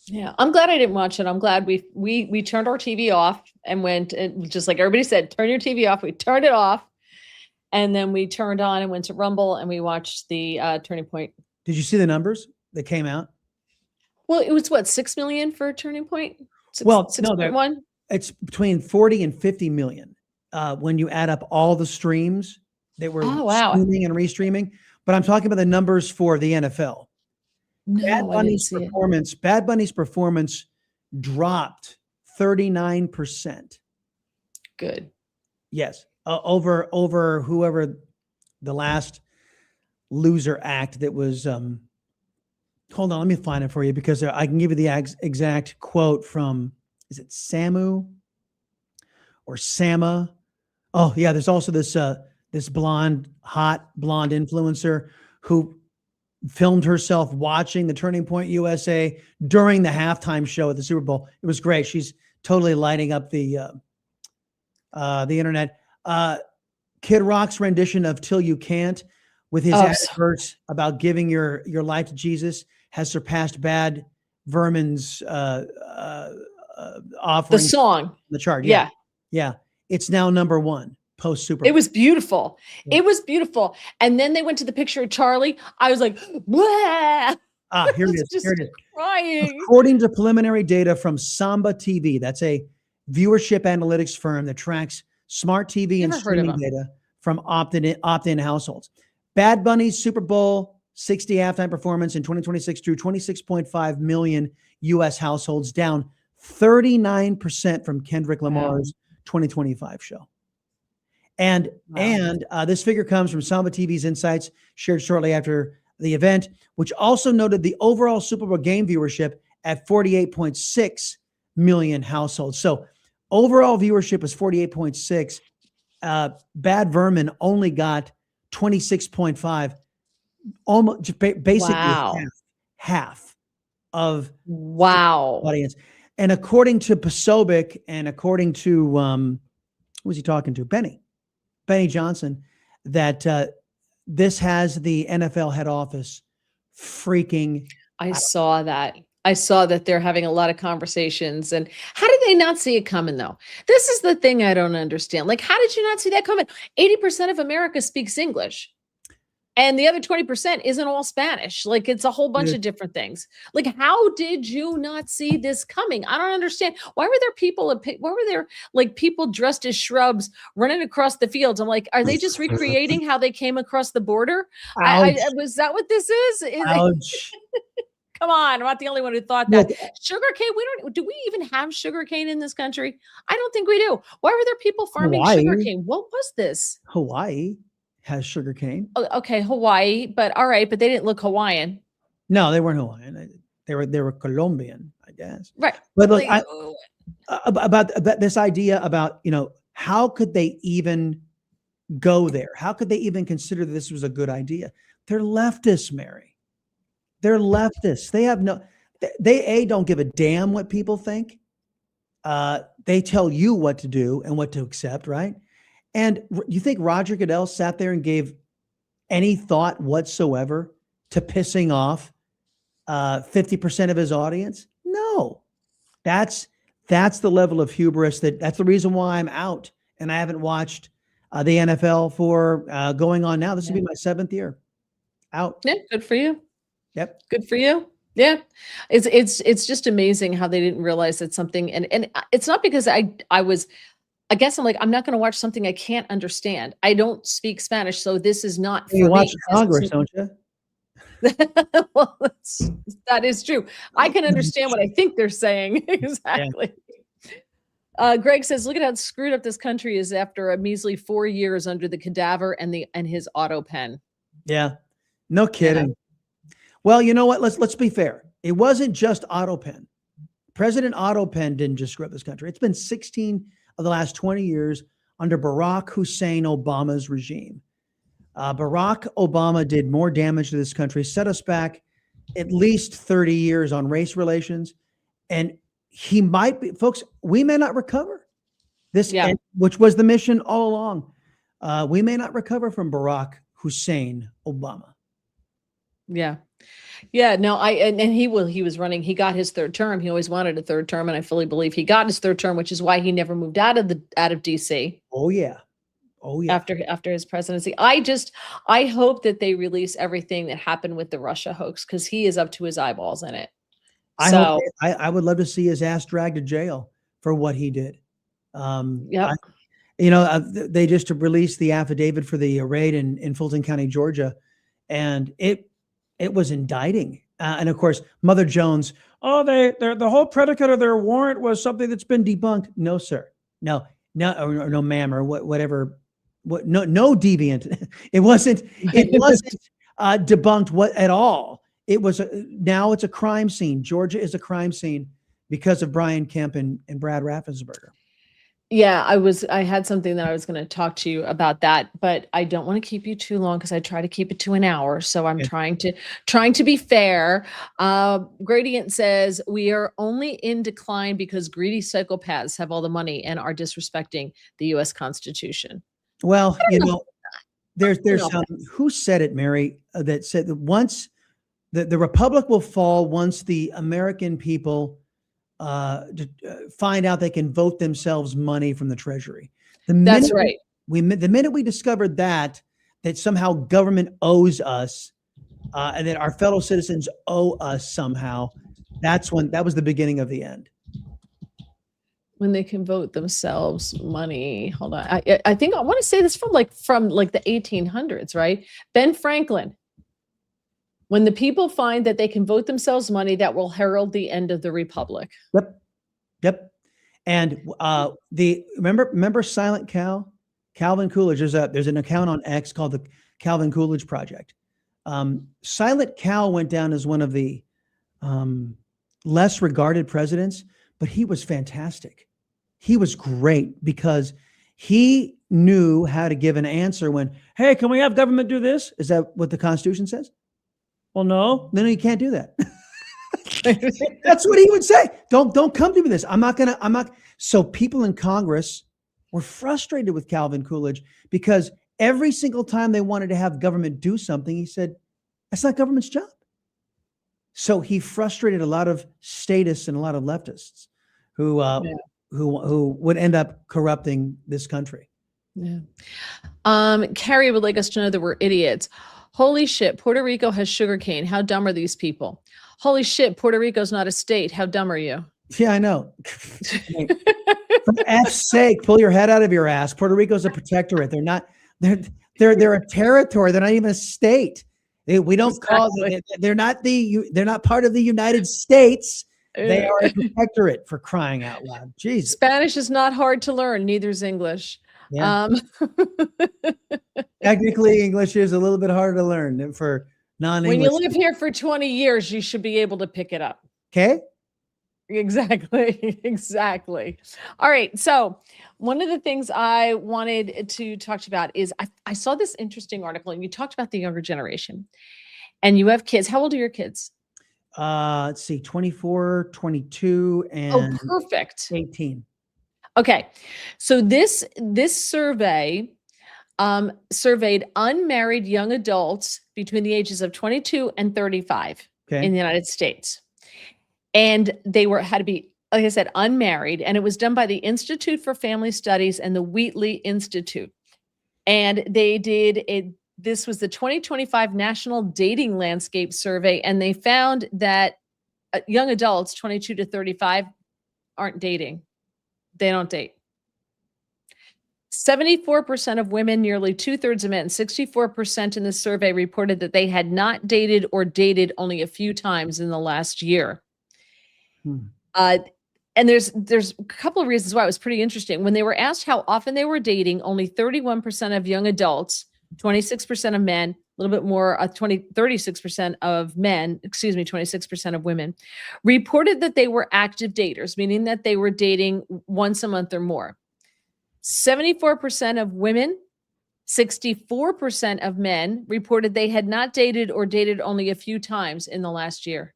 Yeah, I'm glad I didn't watch it. I'm glad we turned our TV off and went, and just like everybody said, turn your TV off. We turned it off, and then we turned on and went to Rumble and we watched the Turning Point. Did you see the numbers that came out? Well, it was what, 6 million for Turning Point? 6.1? It's between 40 and 50 million when you add up all the streams that were streaming and restreaming. But I'm talking about the numbers for the NFL. No, Bad Bunny's performance dropped 39%. Good. Yes. Over whoever the last loser act that was, hold on, let me find it for you because I can give you the exact quote from, is it Samu or Sama? Oh yeah. There's also this hot blonde influencer who filmed herself watching the Turning Point USA during the halftime show at the Super Bowl. It was great. She's totally lighting up the internet. Kid Rock's rendition of Till You Can't with his adverts about giving your life to Jesus has surpassed Bad Vermin's offering. The song. The chart. Yeah. It's now number 1. Post Super Bowl. It was beautiful. Yeah. It was beautiful. And then they went to the picture of Charlie. I was like, "Blah!" Here it is. Here it is. Crying. According to preliminary data from Samba TV, that's a viewership analytics firm that tracks smart TV and streaming data from opt-in households. Bad Bunny's Super Bowl 60 halftime performance in 2026 drew 26.5 million U.S. households, down 39% from Kendrick Lamar's 2025 show. And this figure comes from Samba TV's insights shared shortly after the event, which also noted the overall Super Bowl game viewership at 48.6 million households. So overall viewership is 48.6. Bad Vermin only got 26.5, almost basically half of audience. And according to Posobiec and according to who was he talking to? Benny Johnson, that this has the NFL head office freaking I saw that they're having a lot of conversations. And how did they not see it coming, though? This is the thing I don't understand. Like, how did you not see that coming? 80% of America speaks English. And the other 20% isn't all Spanish. Like, it's a whole bunch of different things. Like, how did you not see this coming? I don't understand. Why were there like people dressed as shrubs running across the fields? I'm like, are they just recreating how they came across the border? Was that what this is? Ouch. Come on, I'm not the only one who thought that. Sugarcane, do we even have sugarcane in this country? I don't think we do. Why were there people farming sugarcane? What was this? Hawaii has sugarcane. Oh, okay, Hawaii, but all right, but they didn't look Hawaiian. No, they weren't Hawaiian. They were Colombian, I guess. Right. But look, about this idea about, how could they even go there? How could they even consider that this was a good idea? They're leftists, Mary. They're leftists. They don't give a damn what people think. They tell you what to do and what to accept, right? And you think Roger Goodell sat there and gave any thought whatsoever to pissing off 50% of his audience? No. That's the level of hubris that's the reason why I'm out and I haven't watched the NFL for going on now. This will be my 7th year out. Yeah, good for you. Yep. Good for you. Yeah. It's just amazing how they didn't realize that something, and it's not because I guess I'm like, I'm not going to watch something I can't understand. I don't speak Spanish, so this is not for me. You watch Congress, don't you? Well, that is true. I can understand what I think they're saying. Exactly. Yeah. Greg says, look at how screwed up this country is after a measly 4 years under the cadaver and his auto pen. Yeah. No kidding. Yeah. Well, you know what? Let's be fair. It wasn't just auto pen. President Otto Penn didn't just screw up this country. It's been 16 of the last 20 years under Barack Hussein Obama's regime. Barack Obama did more damage to this country, set us back at least 30 years on race relations. And he might be, folks, we may not recover this, which was the mission all along. We may not recover from Barack Hussein Obama. Yeah. Yeah, no, he was running, he got his 3rd term. He always wanted a 3rd term. And I fully believe he got his 3rd term, which is why he never moved out of DC. Oh yeah. After his presidency. I hope that they release everything that happened with the Russia hoax, because he is up to his eyeballs in it. I would love to see his ass dragged to jail for what he did. They just released the affidavit for the raid in Fulton County, Georgia, and it was indicting. And of course, Mother Jones, the whole predicate of their warrant was something that's been debunked. No, sir. No, or no, ma'am, or whatever. No deviant. It wasn't debunked at all. It was now it's a crime scene. Georgia is a crime scene because of Brian Kemp and Brad Raffensperger. Yeah, I had something that I was going to talk to you about that, but I don't want to keep you too long because I try to keep it to an hour. So I'm trying to be fair. Gradient says we are only in decline because greedy psychopaths have all the money and are disrespecting the U.S. Constitution. Well, there's who said it, Mary, that said that once the republic will fall once the American people find out they can vote themselves money from the Treasury. That's right. The minute we discovered that somehow government owes us, and that our fellow citizens owe us somehow, that was the beginning of the end. When they can vote themselves money. Hold on. I think I want to say this from the 1800s, right? Ben Franklin. When the people find that they can vote themselves money, that will herald the end of the republic. Yep. And remember Silent Cal? Calvin Coolidge. There's an account on X called the Calvin Coolidge Project. Silent Cal went down as one of the less regarded presidents, but he was fantastic. He was great because He knew how to give an answer when, hey, can we have government do this? Is that what the Constitution says? Well, no, you can't do that. That's what he would say. Don't come to me with this. I'm not. So people in Congress were frustrated with Calvin Coolidge because every single time they wanted to have government do something, he said, that's not government's job. So he frustrated a lot of statists and a lot of leftists who would end up corrupting this country. Yeah. Carrie would like us to know that we're idiots. Holy shit, Puerto Rico has sugarcane. How dumb are these people? Holy shit, Puerto Rico's not a state. How dumb are you? Yeah, I know. For F's sake, pull your head out of your ass. Puerto Rico's a protectorate. They're not. They're a territory. They're not even a state. We don't call them. They're not part of the United States. They are a protectorate, for crying out loud. Jesus. Spanish is not hard to learn. Neither is English. Yeah. Technically, English is a little bit harder to learn for non-English. When you live here for 20 years, you should be able to pick it up. Okay. Exactly. Exactly. All right. So one of the things I wanted to talk to you about is I saw this interesting article, and you talked about the younger generation, and you have kids. How old are your kids? Let's see, 24, 22, and perfect. 18. Okay. So this survey surveyed unmarried young adults between the ages of 22 and 35 in the United States. And they had to be, like I said, unmarried. And it was done by the Institute for Family Studies and the Wheatley Institute. And they did this was the 2025 National Dating Landscape Survey. And they found that young adults, 22 to 35, aren't dating. They don't date. 74% of women, nearly 2/3 of men, 64% in the survey reported that they had not dated or dated only a few times in the last year. And there's a couple of reasons why it was pretty interesting. When they were asked how often they were dating, only 31% of young adults, 26% of men, a little bit more, 36% of men, 26% of women, reported that they were active daters, meaning that they were dating once a month or more. 74% of women, 64% of men reported they had not dated or dated only a few times in the last year.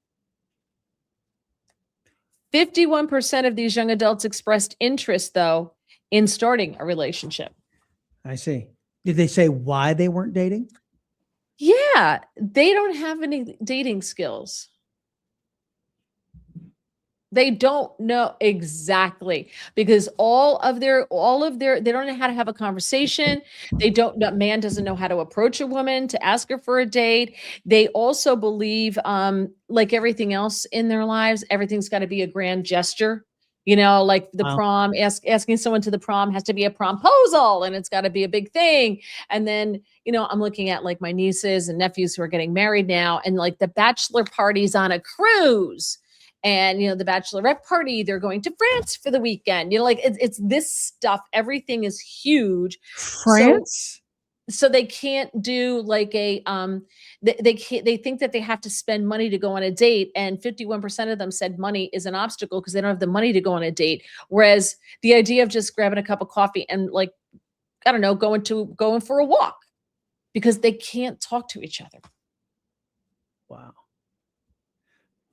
51% of these young adults expressed interest, though, in starting a relationship. I see. Did they say why they weren't dating? Yeah, they don't have any dating skills. They don't know exactly, because all of their, they don't know how to have a conversation. Man doesn't know how to approach a woman to ask her for a date. They also believe, like everything else in their lives, everything's got to be a grand gesture. You know, like the prom, asking someone to the prom has to be a promposal, and it's got to be a big thing. And then, I'm looking at like my nieces and nephews who are getting married now, and like the bachelor party's on a cruise. And, the bachelorette party, they're going to France for the weekend. Like it's this stuff. Everything is huge. France? So they can't do like they think that they have to spend money to go on a date. And 51% of them said money is an obstacle because they don't have the money to go on a date. Whereas the idea of just grabbing a cup of coffee and like, I don't know, going for a walk, because they can't talk to each other.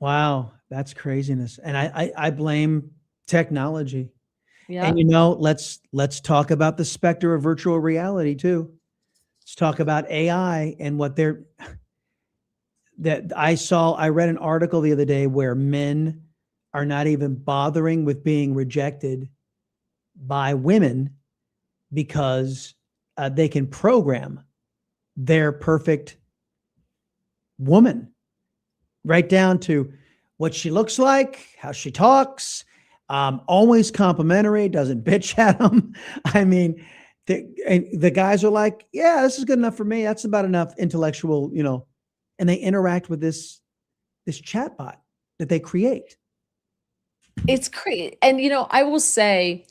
Wow, that's craziness. And I blame technology. Yeah. And let's talk about the specter of virtual reality too. Let's talk about AI and what I read an article the other day where men are not even bothering with being rejected by women because they can program their perfect woman, right down to what she looks like, how she talks, always complimentary, doesn't bitch at them. I mean, the guys are like, yeah, this is good enough for me. That's about enough intellectual, and they interact with this chatbot that they create. It's crazy. And, I will say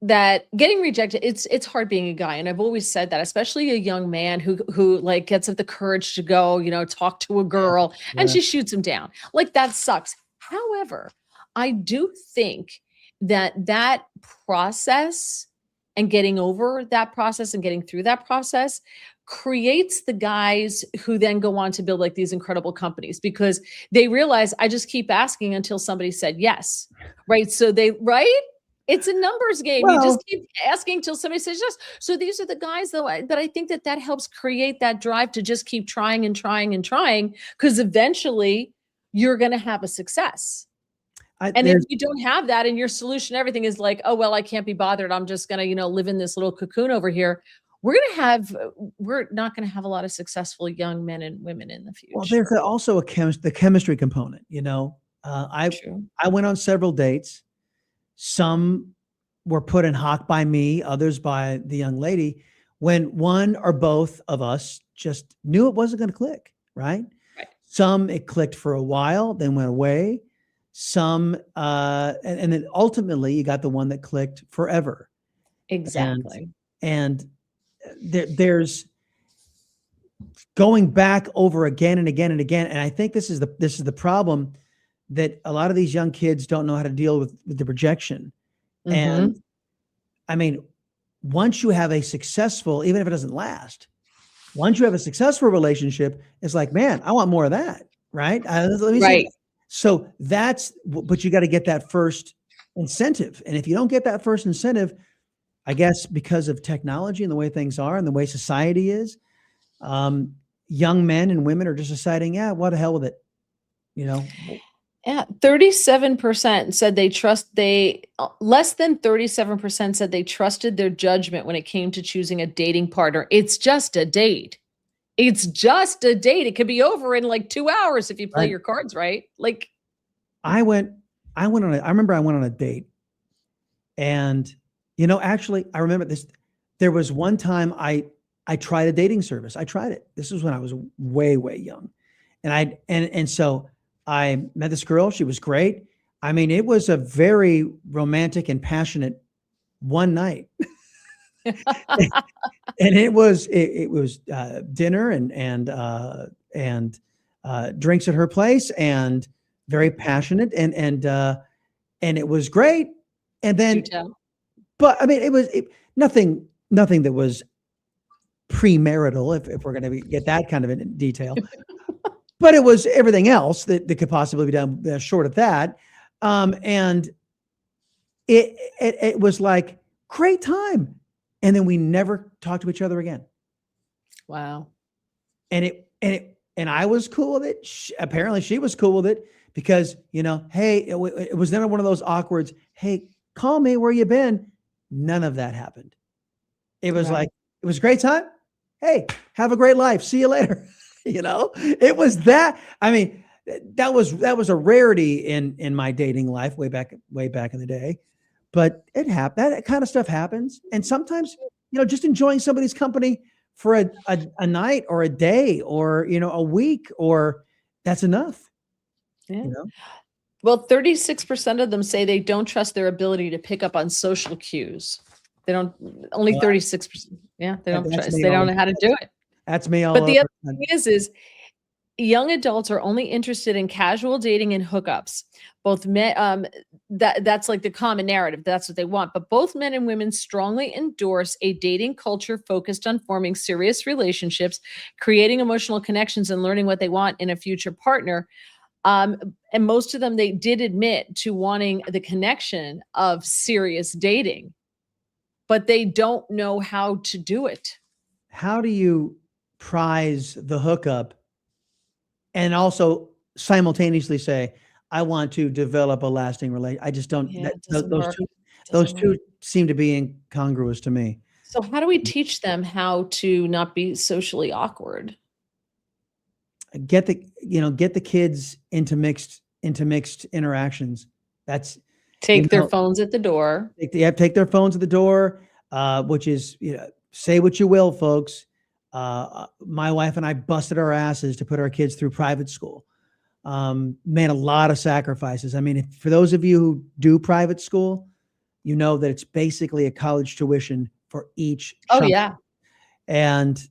that getting rejected, it's hard being a guy. And I've always said that, especially a young man who like gets up the courage to go, talk to a girl and she shoots him down. Like that sucks. However, I do think that process and getting over that process and getting through that process creates the guys who then go on to build like these incredible companies, because they realize I just keep asking until somebody said yes. Right. So right? It's a numbers game. You just keep asking till somebody says yes. So these are the guys though that I think that helps create that drive to just keep trying and trying and trying, because eventually you're going to have a success. And if you don't have that and your solution, everything is like, oh, well, I can't be bothered, I'm just going to, live in this little cocoon over here. We're not going to have a lot of successful young men and women in the future. Well, there's also the chemistry component, I went on several dates. Some were put in hock by me, others by the young lady, when one or both of us just knew it wasn't going to click, right? Some it clicked for a while, then went away. Some, and then ultimately you got the one that clicked forever. Exactly. And there's going back over again and again and again. And I think this is the problem, that a lot of these young kids don't know how to deal with the rejection. Mm-hmm. And I mean, once you have a successful, even if it doesn't last, once you have a successful relationship, it's like, man, I want more of that. Right. Let me see. So but you got to get that first incentive. And if you don't get that first incentive, I guess because of technology and the way things are and the way society is, young men and women are just deciding, yeah, what the hell with it, Yeah, 37% said less than 37% said they trusted their judgment when it came to choosing a dating partner. It's just a date. It's just a date. It could be over in like 2 hours if you play your cards right. Like, I remember I went on a date, and actually I remember this. There was one time I tried a dating service. I tried it. This was when I was way, way young. And so I met this girl. She was great. I mean, it was a very romantic and passionate one night. And it was dinner and drinks at her place, and very passionate, and it was great. And then, but I mean, it was nothing that was premarital, if we're going to get that kind of in detail. But it was everything else that could possibly be done short of that. And it was like great time. And then we never talked to each other again. Wow. And I was cool with it. Apparently she was cool with it, because, hey, it was never one of those awkward, hey, call me, where you been? None of that happened. It was like, it was a great time. Hey, have a great life. See you later. It was that. I mean, that was a rarity in my dating life way back in the day. But it happened. That kind of stuff happens. And sometimes, just enjoying somebody's company for a night or a day or, a week, or that's enough. Yeah. Well, 36% of them say they don't trust their ability to pick up on social cues. They don't, only 36%. Yeah. They don't trust. They don't know how to do it. That's me all But over. the other thing is young adults are only interested in casual dating and hookups. Both men, that's like the common narrative. That's what they want. But both men and women strongly endorse a dating culture focused on forming serious relationships, creating emotional connections, and learning what they want in a future partner. And most of them, they did admit to wanting the connection of serious dating, but they don't know how to do it. How do you prize the hookup and also simultaneously say, I want to develop a lasting relationship? I just don't. Yeah, those two seem to be incongruous to me. So how do we teach them how to not be socially awkward? Get the kids into mixed interactions. That's take their phones at the door. Take their phones at the door, which is, say what you will, folks. My wife and I busted our asses to put our kids through private school. Made a lot of sacrifices. I mean, for those of you who do private school, you know that it's basically a college tuition for each child. Oh yeah. And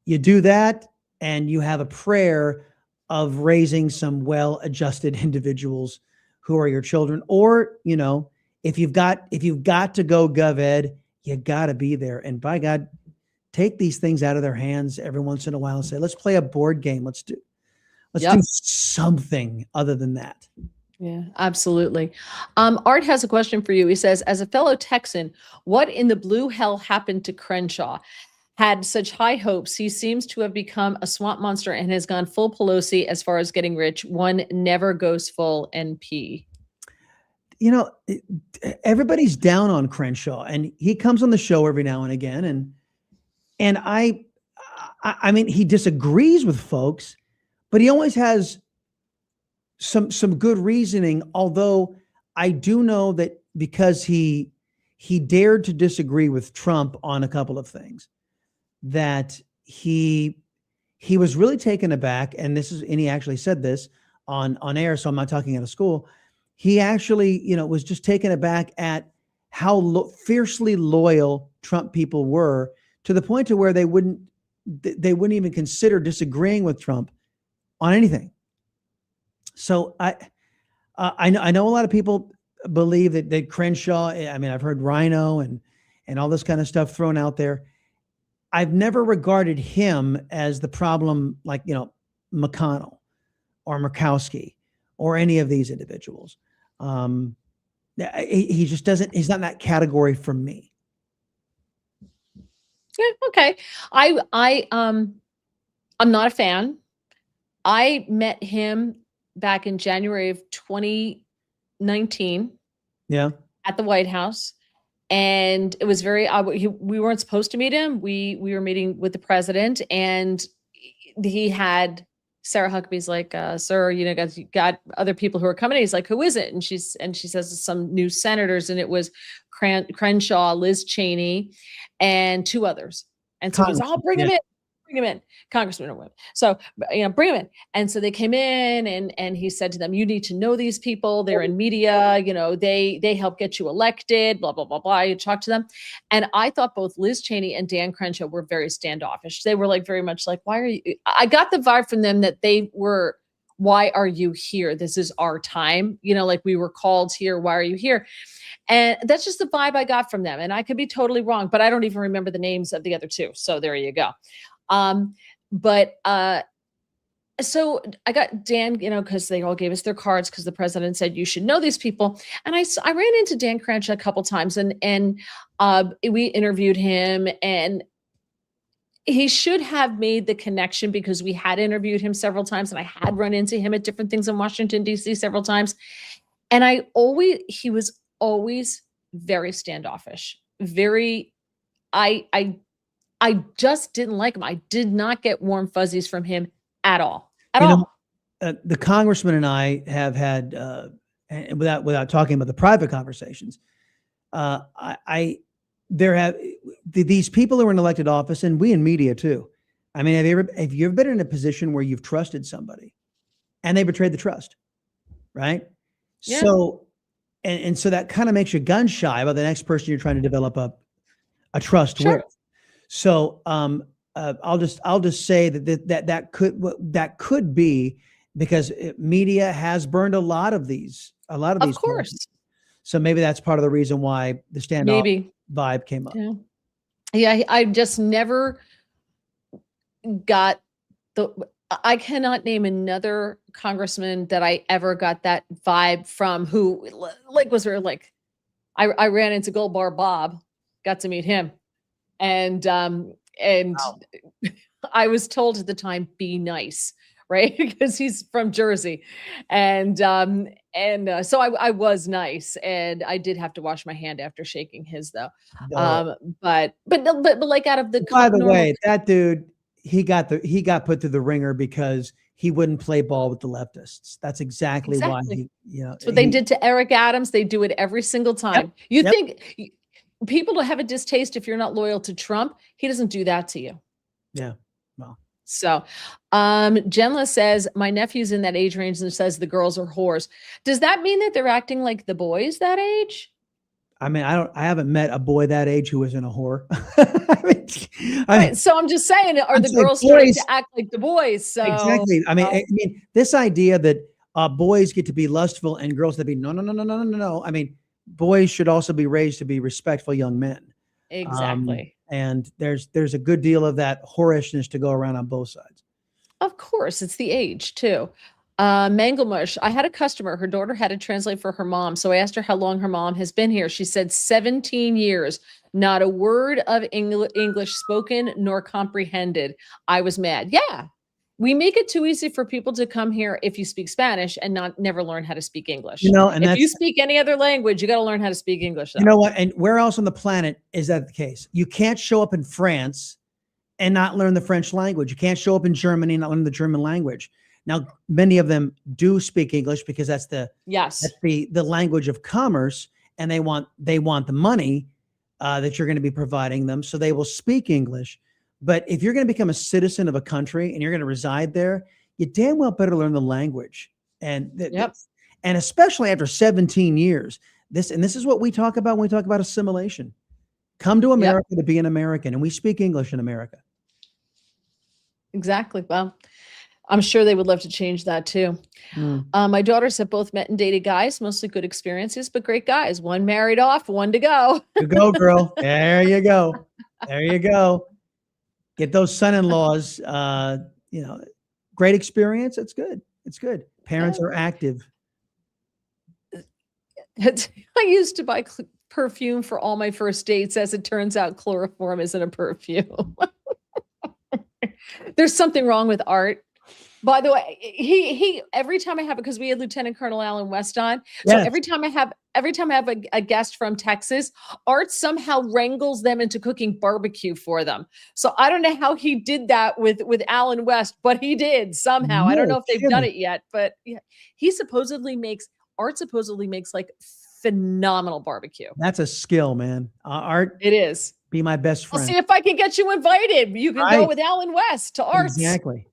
you do that, and you have a prayer of raising some well-adjusted individuals who are your children. Or, if you've got to go gov ed you got to be there. And by God, take these things out of their hands every once in a while and say, let's play a board game. Let's do something other than that. Yeah, absolutely. Art has a question for you. He says, as a fellow Texan, what in the blue hell happened to Crenshaw? Had such high hopes. He seems to have become a swamp monster and has gone full Pelosi as far as getting rich. One never goes full NP. You know, everybody's down on Crenshaw, and he comes on the show every now and again. And I mean, he disagrees with folks, but he always has some good reasoning. Although I do know that because he dared to disagree with Trump on a couple of things, that he was really taken aback. And he actually said this on air, so I'm not talking out of school. He actually, was just taken aback at how fiercely loyal Trump people were, to the point to where they wouldn't even consider disagreeing with Trump on anything. So I know a lot of people believe that Crenshaw, I mean, I've heard Rhino and all this kind of stuff thrown out there. I've never regarded him as the problem, like, McConnell or Murkowski or any of these individuals. He just doesn't, he's not in that category for me. Yeah, okay. I'm not a fan. I met him back in January of 2019. Yeah. At the White House. And it was very odd. We weren't supposed to meet him. We were meeting with the president, and he had Sarah Huckabee's like, sir, guys, you got other people who are coming. He's like, who is it? And she says some new senators, and it was Crenshaw, Liz Cheney, and two others. And so he's, bring him in, congressmen or women. So, bring him in. And so they came in, and he said to them, you need to know these people. They're in media, they help get you elected, blah, blah, blah, blah. You talk to them. And I thought both Liz Cheney and Dan Crenshaw were very standoffish. They were like, very much like, why are you, I got the vibe from them that they were, why are you here? This is our time. Like, we were called here. Why are you here? And that's just the vibe I got from them. And I could be totally wrong, but I don't even remember the names of the other two. So there you go. So I got Dan, because they all gave us their cards, because the president said you should know these people. And I ran into Dan Crenshaw a couple times, and we interviewed him, and he should have made the connection, because we had interviewed him several times, and I had run into him at different things in Washington, D.C. several times. And he was always very standoffish, I just didn't like him. I did not get warm fuzzies from him at all. The congressman and I have had, and without talking about the private conversations, these people who are in elected office, and we in media too. I mean, have you ever been in a position where you've trusted somebody and they betrayed the trust, right? Yeah. So, and so that kind of makes you gun shy about the next person you're trying to develop a trust with. So I'll just say that could be because media has burned a lot of these. Of course. Places. So maybe that's part of the reason why the standoff vibe came up. Yeah, I just never got I cannot name another congressman that I ever got that vibe from, who was very like, I ran into Gold Bar Bob, got to meet him. And wow. I was told at the time, be nice, right? Because he's from Jersey. And so I was nice, and I did have to wash my hand after shaking his though. But like, out of the, by the way, that dude, he got put through the ringer because he wouldn't play ball with the leftists. That's exactly. Why that's what they did to Eric Adams. They do it every single time. You think people will have a distaste if you're not loyal to Trump. He doesn't do that to you. Yeah. Well. So Jenla says, my nephew's in that age range and says the girls are whores. Does that mean that they're acting like the boys that age? I mean, I haven't met a boy that age who isn't a whore. So I'm just saying, are the girls starting to act like the boys? So exactly. I mean, this idea that boys get to be lustful and girls to be no. I mean, boys should also be raised to be respectful young men. Exactly. And there's a good deal of that whorishness to go around on both sides. Of course, it's the age too. Manglemush, I had a customer, her daughter had to translate for her mom. So I asked her how long her mom has been here. She said 17 years, not a word of English spoken nor comprehended. I was mad. Yeah. We make it too easy for people to come here if you speak Spanish and never learn how to speak English. And if you speak any other language, you got to learn how to speak English. Though. You know what? And where else on the planet is that the case? You can't show up in France and not learn the French language. You can't show up in Germany and not learn the German language. Now, many of them do speak English because that's the language of commerce, and they want the money that you're going to be providing them, so they will speak English. But if you're going to become a citizen of a country and you're going to reside there, you damn well better learn the language. And and especially after 17 years, this is what we talk about when we talk about assimilation. Come to America to be an American, and we speak English in America. Exactly. Well, I'm sure they would love to change that too. My daughters have both met and dated guys, mostly good experiences, but great guys. One married off, one to go. You go, girl. There you go. There you go. Get those son-in-laws. Great experience. It's good. It's good. Parents are active. I used to buy perfume for all my first dates. As it turns out, chloroform isn't a perfume. There's something wrong with Art. By the way, he every time I have, because we had Lieutenant Colonel Alan West on, so every time I have a guest from Texas, Art somehow wrangles them into cooking barbecue for them. So I don't know how he did that with Alan West, but he did somehow. I don't know if they've done it yet, but yeah, Art supposedly makes like phenomenal barbecue. That's a skill, man. Art, it is. Be my best friend. I'll see if I can get you invited. You can go with Alan West to Art's. Exactly.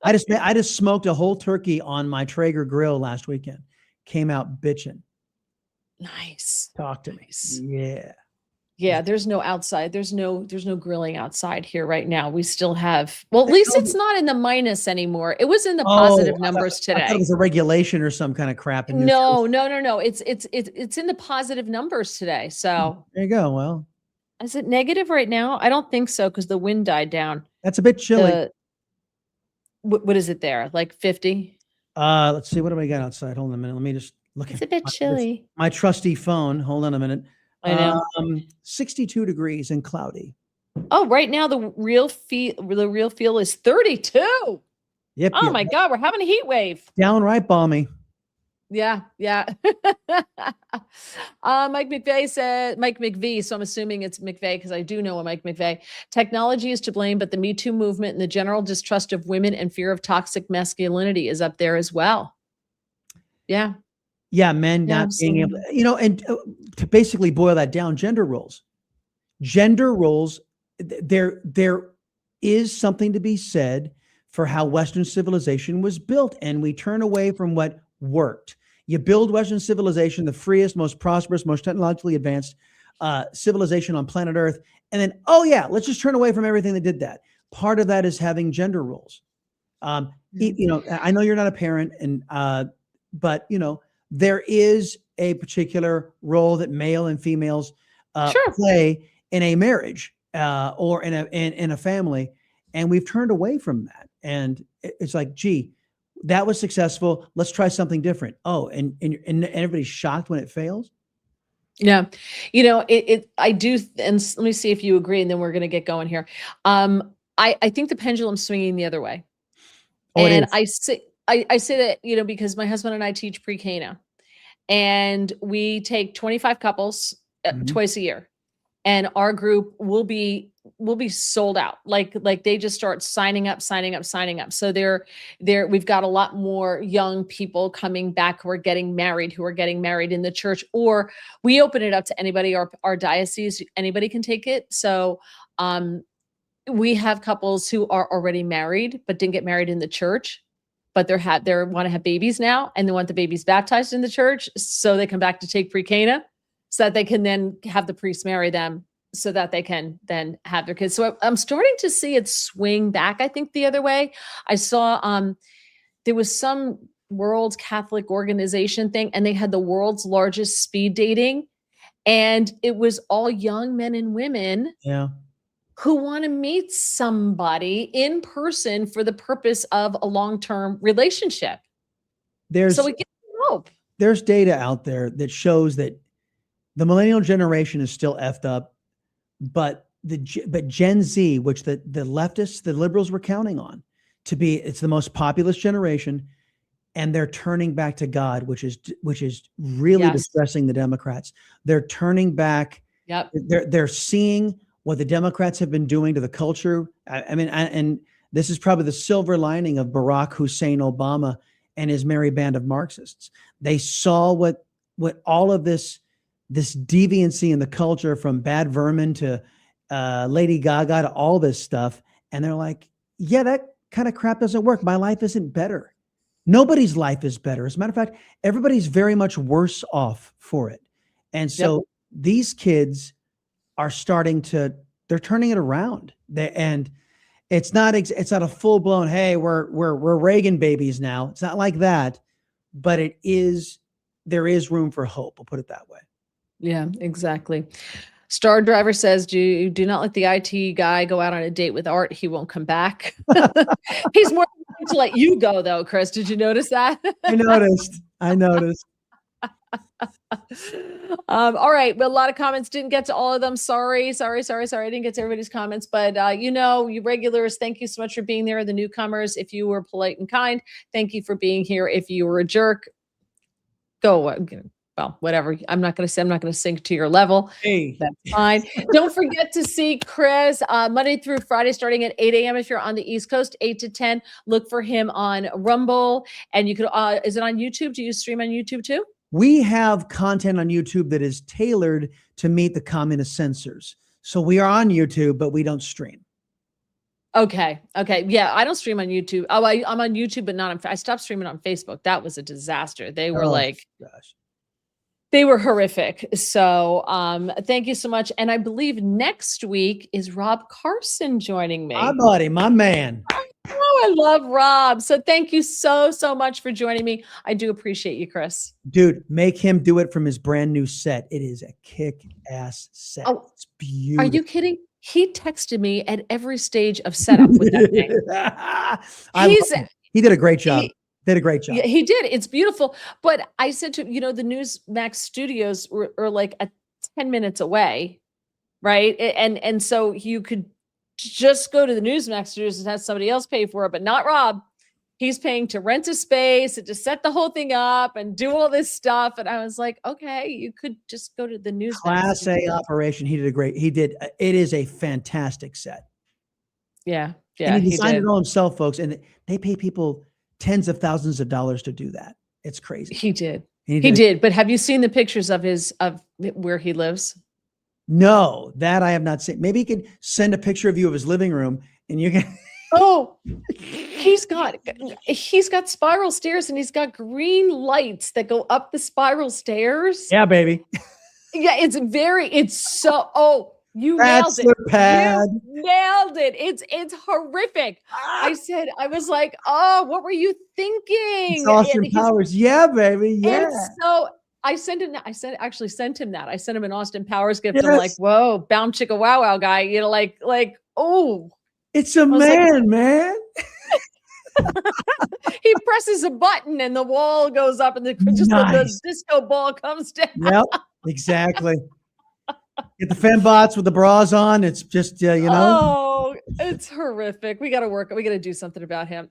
I just smoked a whole turkey on my Traeger grill last weekend. Came out bitching. Nice. Talk to me. Yeah. Yeah, there's no outside. There's no grilling outside here right now. We still have, well, at least it's not in the minus anymore. It was in the positive numbers today. I thought it was a regulation or some kind of crap. No. It's in the positive numbers today. So there you go. Well, is it negative right now? I don't think so, because the wind died down. That's a bit chilly. What is it there? Like 50? Let's see. What do we got outside? Hold on a minute. Let me just look at it. It's a bit chilly. My trusty phone. Hold on a minute. I know. 62 degrees and cloudy. Oh, right now the real feel is 32. Yep. Oh my God, we're having a heat wave. Downright balmy. Yeah. Mike McVeigh. So I'm assuming it's McVeigh because I do know a Mike McVeigh. Technology is to blame, but the Me Too movement and the general distrust of women and fear of toxic masculinity is up there as well. Yeah. Yeah, men not being able, and to basically boil that down, gender roles. There is something to be said for how Western civilization was built, and we turn away from what worked. You build Western civilization, the freest, most prosperous, most technologically advanced civilization on planet Earth, and then, let's just turn away from everything that did that. Part of that is having gender roles. I know you're not a parent, but there is a particular role that male and females play in a marriage or in a family, and we've turned away from that. And it's like, gee, that was successful. Let's try something different. Oh, and everybody's shocked when it fails. Yeah, I do, and let me see if you agree, and then we're going to get going here. I think the pendulum's swinging the other way, and I say that because my husband and I teach pre-K now. And we take 25 couples twice a year, and our group will be sold out. Like they just start signing up. So we've got a lot more young people coming back who are getting married in the church, or we open it up to anybody. Our diocese, anybody can take it. So we have couples who are already married but didn't get married in the church, but they want to have babies now, and they want the babies baptized in the church, so they come back to take pre-Cana, so that they can then have the priest marry them, so that they can then have their kids. So I'm starting to see it swing back, I think, the other way. I saw there was some World Catholic organization thing, and they had the world's largest speed dating, And it was all young men and women who want to meet somebody in person for the purpose of a long-term relationship. So it gives hope. There's data out there that shows that the millennial generation is still effed up, but Gen Z, which the leftists, the liberals were counting on to be, it's the most populous generation, and they're turning back to God, which is really distressing the Democrats. They're turning back. Yep. They're seeing what the Democrats have been doing to the culture. And this is probably the silver lining of Barack Hussein Obama and his merry band of Marxists. They saw what all of this deviancy in the culture, from Bad Vermin to Lady Gaga to all this stuff. And they're like, yeah, that kind of crap doesn't work. My life isn't better. Nobody's life is better. As a matter of fact, everybody's very much worse off for it. And so these kids are they're turning it around. And it's not a full blown, hey, we're Reagan babies now. It's not like that, but there is room for hope. We'll put it that way. Yeah, exactly. Star Driver says, do not let the IT guy go out on a date with Art. He won't come back. He's more likely to let you go, though, Chris. Did you notice that? I noticed. All right. Well, a lot of comments, didn't get to all of them. Sorry. I didn't get to everybody's comments, but you regulars, thank you so much for being there. The newcomers, if you were polite and kind, thank you for being here. If you were a jerk, go. Well, whatever. I'm not going to sink to your level. Hey, that's fine. Don't forget to see Chris Monday through Friday, starting at 8 a.m. if you're on the East Coast, 8 to 10. Look for him on Rumble, and you could. Is it on YouTube? Do you stream on YouTube too? We have content on YouTube that is tailored to meet the communist censors. So we are on YouTube, but we don't stream. Okay. Yeah, I don't stream on YouTube. Oh, I'm on YouTube, but not on. I stopped streaming on Facebook. That was a disaster. They were gosh. They were horrific. So thank you so much. And I believe next week is Rob Carson joining me. My buddy, my man. Oh, I love Rob. So thank you so much for joining me. I do appreciate you, Chris. Dude, make him do it from his brand new set. It is a kick-ass set. Oh, it's beautiful. Are you kidding? He texted me at every stage of setup with that thing. He did a great job. Did a great job. Yeah, he did. It's beautiful. But I said to him, the Newsmax studios are like 10 minutes away, right? And so you could just go to the Newsmax studios and have somebody else pay for it, but not Rob. He's paying to rent a space and to set the whole thing up and do all this stuff. And I was like, okay, you could just go to the Newsmax. Class A operation. It is a fantastic set. Yeah. And he designed it all himself, folks. And they pay people tens of thousands of dollars to do that. It's crazy. He did. He did. But have you seen the pictures of where he lives? No, that I have not seen. Maybe he could send a picture of you of his living room and you can. Oh, he's got spiral stairs and he's got green lights that go up the spiral stairs. Yeah, baby. Yeah, you nailed it. You nailed it. It's horrific. I was like, oh, what were you thinking? It's Austin Powers. Yeah, baby. Yeah. And so I actually sent him that. I sent him an Austin Powers gift. Yes. I'm like, whoa, bound chicka wow wow guy. Oh. It's a man, man. He presses a button and the wall goes up and the disco ball comes down. Yep, exactly. Get the fembots with the bras on. It's just, Oh, it's horrific. We got to do something about him.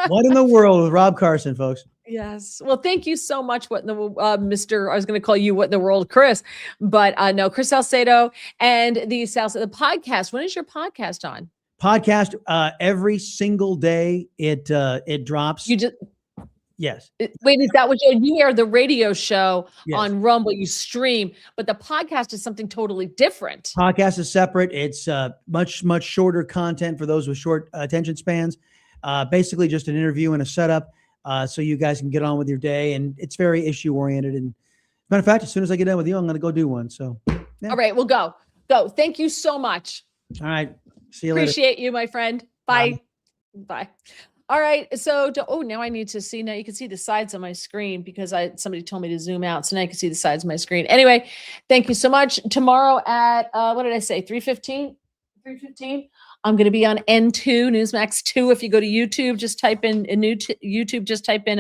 What in the world with Rob Carson, folks? Yes. Well, thank you so much. I was going to call you What in the World, Chris, but no, Chris Salcedo and the podcast. When is your podcast on? Podcast every single day. It drops. Yes. Wait, is that what you air the radio show on Rumble? You stream, but the podcast is something totally different. Podcast is separate. It's much shorter content for those with short attention spans. Basically, just an interview and a setup, so you guys can get on with your day. And it's very issue oriented. And matter of fact, as soon as I get done with you, I'm going to go do one. So, yeah. All right, we'll go. Thank you so much. All right. See you later. Appreciate you, my friend. Bye. Bye. All right. So, now I need to see. Now you can see the sides of my screen because somebody told me to zoom out. So now you can see the sides of my screen. Anyway, thank you so much. Tomorrow at what did I say? 3:15. 3:15. I'm going to be on N2 Newsmax 2. If you go to YouTube, just type in YouTube. Just type in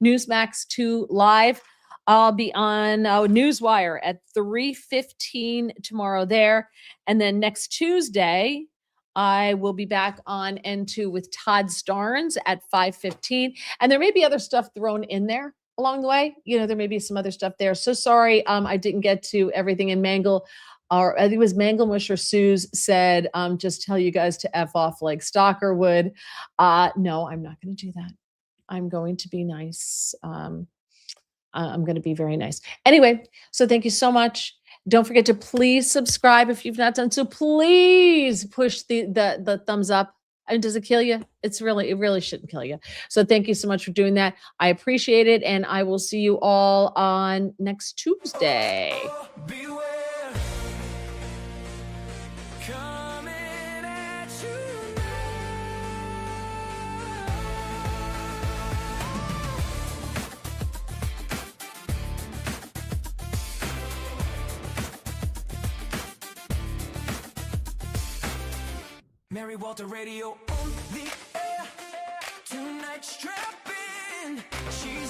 Newsmax 2 live. I'll be on Newswire at 3:15 tomorrow there, and then next Tuesday. I will be back on N2 with Todd Starnes at 5:15. And there may be other stuff thrown in there along the way. There may be some other stuff there. So sorry, I didn't get to everything in Mangle. Or I think it was Mangle Mush or Suze said, just tell you guys to F off like Stalker would. No, I'm not going to do that. I'm going to be nice. I'm going to be very nice. Anyway, so thank you so much. Don't forget to please subscribe if you've not done so. Please push the thumbs up. And does it kill you? It really shouldn't kill you. So thank you so much for doing that. I appreciate it. And I will see you all on next Tuesday. Beware. Coming at you now. Mary Walter Radio on the air. Tonight strapping.